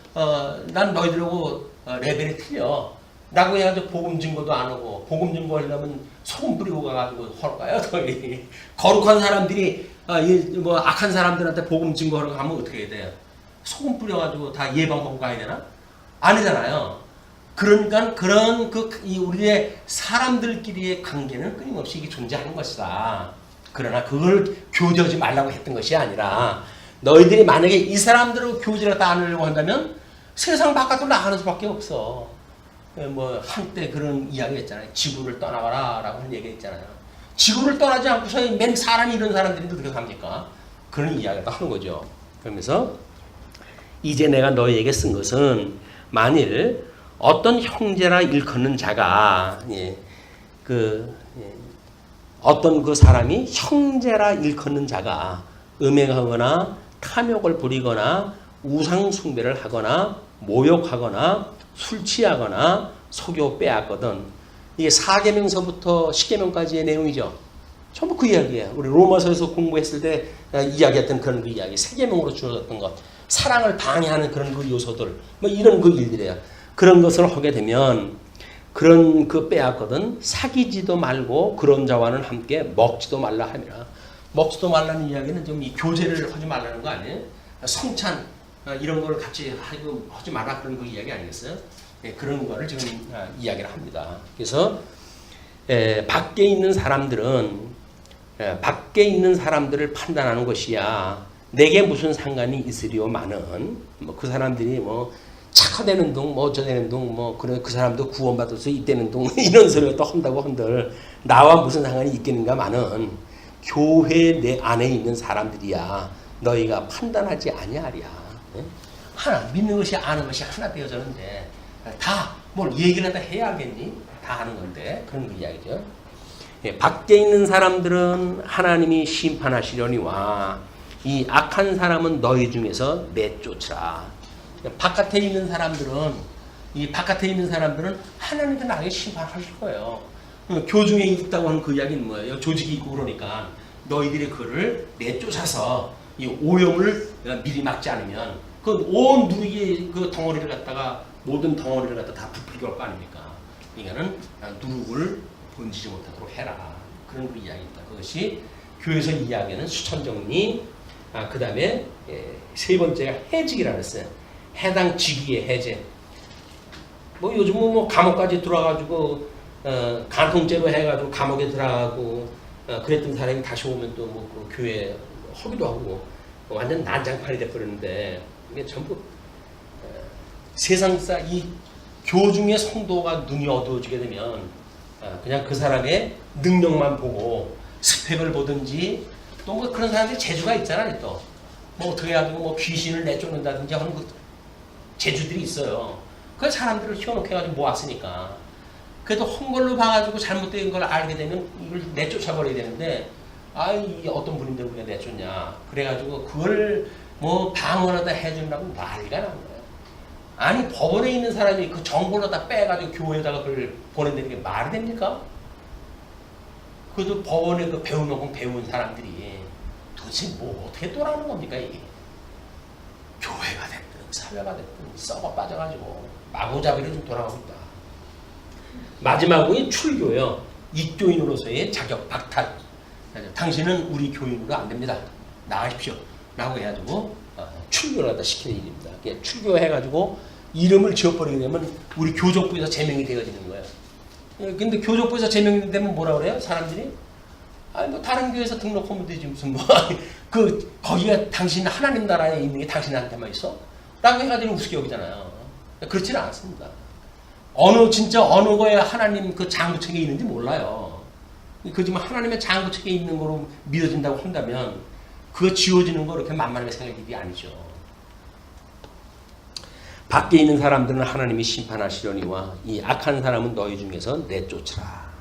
난 너희들하고 레벨이 틀려 라고 해가지고 복음 증거도 안 하고 복음 증거하려면 소금 뿌리고 가가지고 할까요? 거룩한 사람들이 뭐 악한 사람들한테 복음 증거하러 가면 어떻게 해야 돼요? 소금 뿌려가지고 다 예방하고 가야 되나? 아니잖아요. 그러니까 그런 우리의 사람들끼리의 관계는 끊임없이 이게 존재하는 것이다. 그러나 그걸 교제하지 말라고 했던 것이 아니라 너희들이 만약에 이 사람들을 교제를 안 하려고 한다면 세상 바깥으로 나가는 수밖에 없어. 뭐 한때 그런 이야기 했잖아요. 지구를 떠나가라 라고 하는 얘기 했잖아요. 지구를 떠나지 않고서 맨 사람이 이런 사람들이 어떻게 합니까? 그런 이야기를 하는 거죠. 그러면서 이제 내가 너희에게 쓴 것은 만일 어떤 형제라 일컫는 자가 어떤 그 사람이 형제라 일컫는 자가 음행하거나 탐욕을 부리거나 우상 숭배를 하거나 모욕하거나 술 취하거나 속여 빼앗거든. 이게 4계명서부터 10계명까지의 내용이죠. 전부 그 이야기예요. 우리 로마서에서 공부했을 때 이야기했던 그런 그 이야기. 3계명으로 주어졌던 것. 사랑을 방해하는 그런 그 요소들. 뭐 이런 그 일들이에요. 그런 것을 하게 되면 그런 그 빼앗거든. 사귀지도 말고 그런 자와는 함께 먹지도 말라 함이라. 먹지도 말라는 이야기는 좀 이 교제를 하지 말라는 거 아니에요? 성찬 이런 걸 같이 하지 말라 그런 그 이야기 아니겠어요? 그런 거를 지금 이야기를 합니다. 그래서 밖에 있는 사람들을 판단하는 것이야. 내게 무슨 상관이 있으리요마는 뭐 그 사람들이 뭐 착화되는 둥, 뭐 어쩌되는 둥, 뭐 그 사람도 구원받아서 이때는 둥 이런 소리를 또 한다고 한들 나와 무슨 상관이 있겠는가마는 교회 내 안에 있는 사람들이야. 너희가 판단하지 아니하랴. 하나 믿는 것이 아는 것이 하나 되어졌는데 다 뭘 얘기를 하다 해야 하겠니? 다 하는 건데 그런 그 이야기죠. 밖에 있는 사람들은 하나님이 심판하시려니와 이 악한 사람은 너희 중에서 내쫓으라. 바깥에 있는 사람들은 하나님도 나에게 심판하실 거예요. 교중에 있다고 하는 그 이야기는 뭐예요? 조직이 있고 그러니까 너희들이 그를 내쫓아서 이 오염을 미리 막지 않으면 그 온 누룩이 그 덩어리를 갖다가 모든 덩어리를 갖다 다 부풀게 할 거 아닙니까? 그러니까는 누룩을 번지지 못하도록 해라. 그런 그 이야기입니다. 그것이 교회에서 이야기하는 수천정리. 그 다음에 세 번째가 해직이라고 했어요. 해당 직위의 해제. 뭐 요즘은 뭐 감옥까지 들어와가지고 간통죄로 해가지고 감옥에 들어가고 그랬던 사람이 다시 오면 또 뭐 그 교회 하기도 하고 완전 난장판이 돼버렸는데 이게 전부 세상사 이 교중의 성도가 눈이 어두워지게 되면 그냥 그 사람의 능력만 보고 스펙을 보든지 또 뭐 그런 사람들이 재주가 있잖아요. 또 뭐 어떻게 해가지고 뭐 귀신을 내쫓는다든지 하는 그 재주들이 있어요. 그 사람들을 휘어놓게 모았으니까. 그래도 헛걸로 봐가지고 잘못된 걸 알게 되면 이걸 내쫓아버려야 되는데 이 어떤 분인데 우리가 내쫓냐. 그래가지고 그걸 뭐 방어하다 해준다고 난리가 난 거예요. 아니 법원에 있는 사람이 그 정보를 다 빼가지고 교회에다가 그걸 보낸다는 게 말이 됩니까? 그래도 법원에 그 배운 사람들이 도대체 뭐 어떻게 또라는 겁니까 이게? 교회가 됐든 사회가 됐든 썩어 빠져가지고 마구잡이로 좀 돌아가고 있다. 마지막으로 출교요. 입교인으로서의 자격 박탈. 당신은 우리 교인으로 안 됩니다. 나가십시오. 라고 해가지고 출교를 갖다 시키는 일입니다. 출교해가지고 이름을 지어버리게 되면 우리 교족부에서 제명이 되어지는 거예요. 근데 교족부에서 제명이 되면 뭐라 그래요? 사람들이? 뭐 다른 교회에서 등록하면 되지 무슨 뭐 거기가 당신 하나님 나라에 있는 게 당신한테만 있어? 라고 해가지고 우습게 여기잖아요. 그렇지는 않습니다. 진짜 어느 거에 하나님 그 장부책에 있는지 몰라요. 그지만 하나님의 장부책에 있는 거로 믿어진다고 한다면 그거 지워지는 거 그렇게 만만하게 생각할 일이 아니죠. 밖에 있는 사람들은 하나님이 심판하시려니와 이 악한 사람은 너희 중에서 내쫓으라.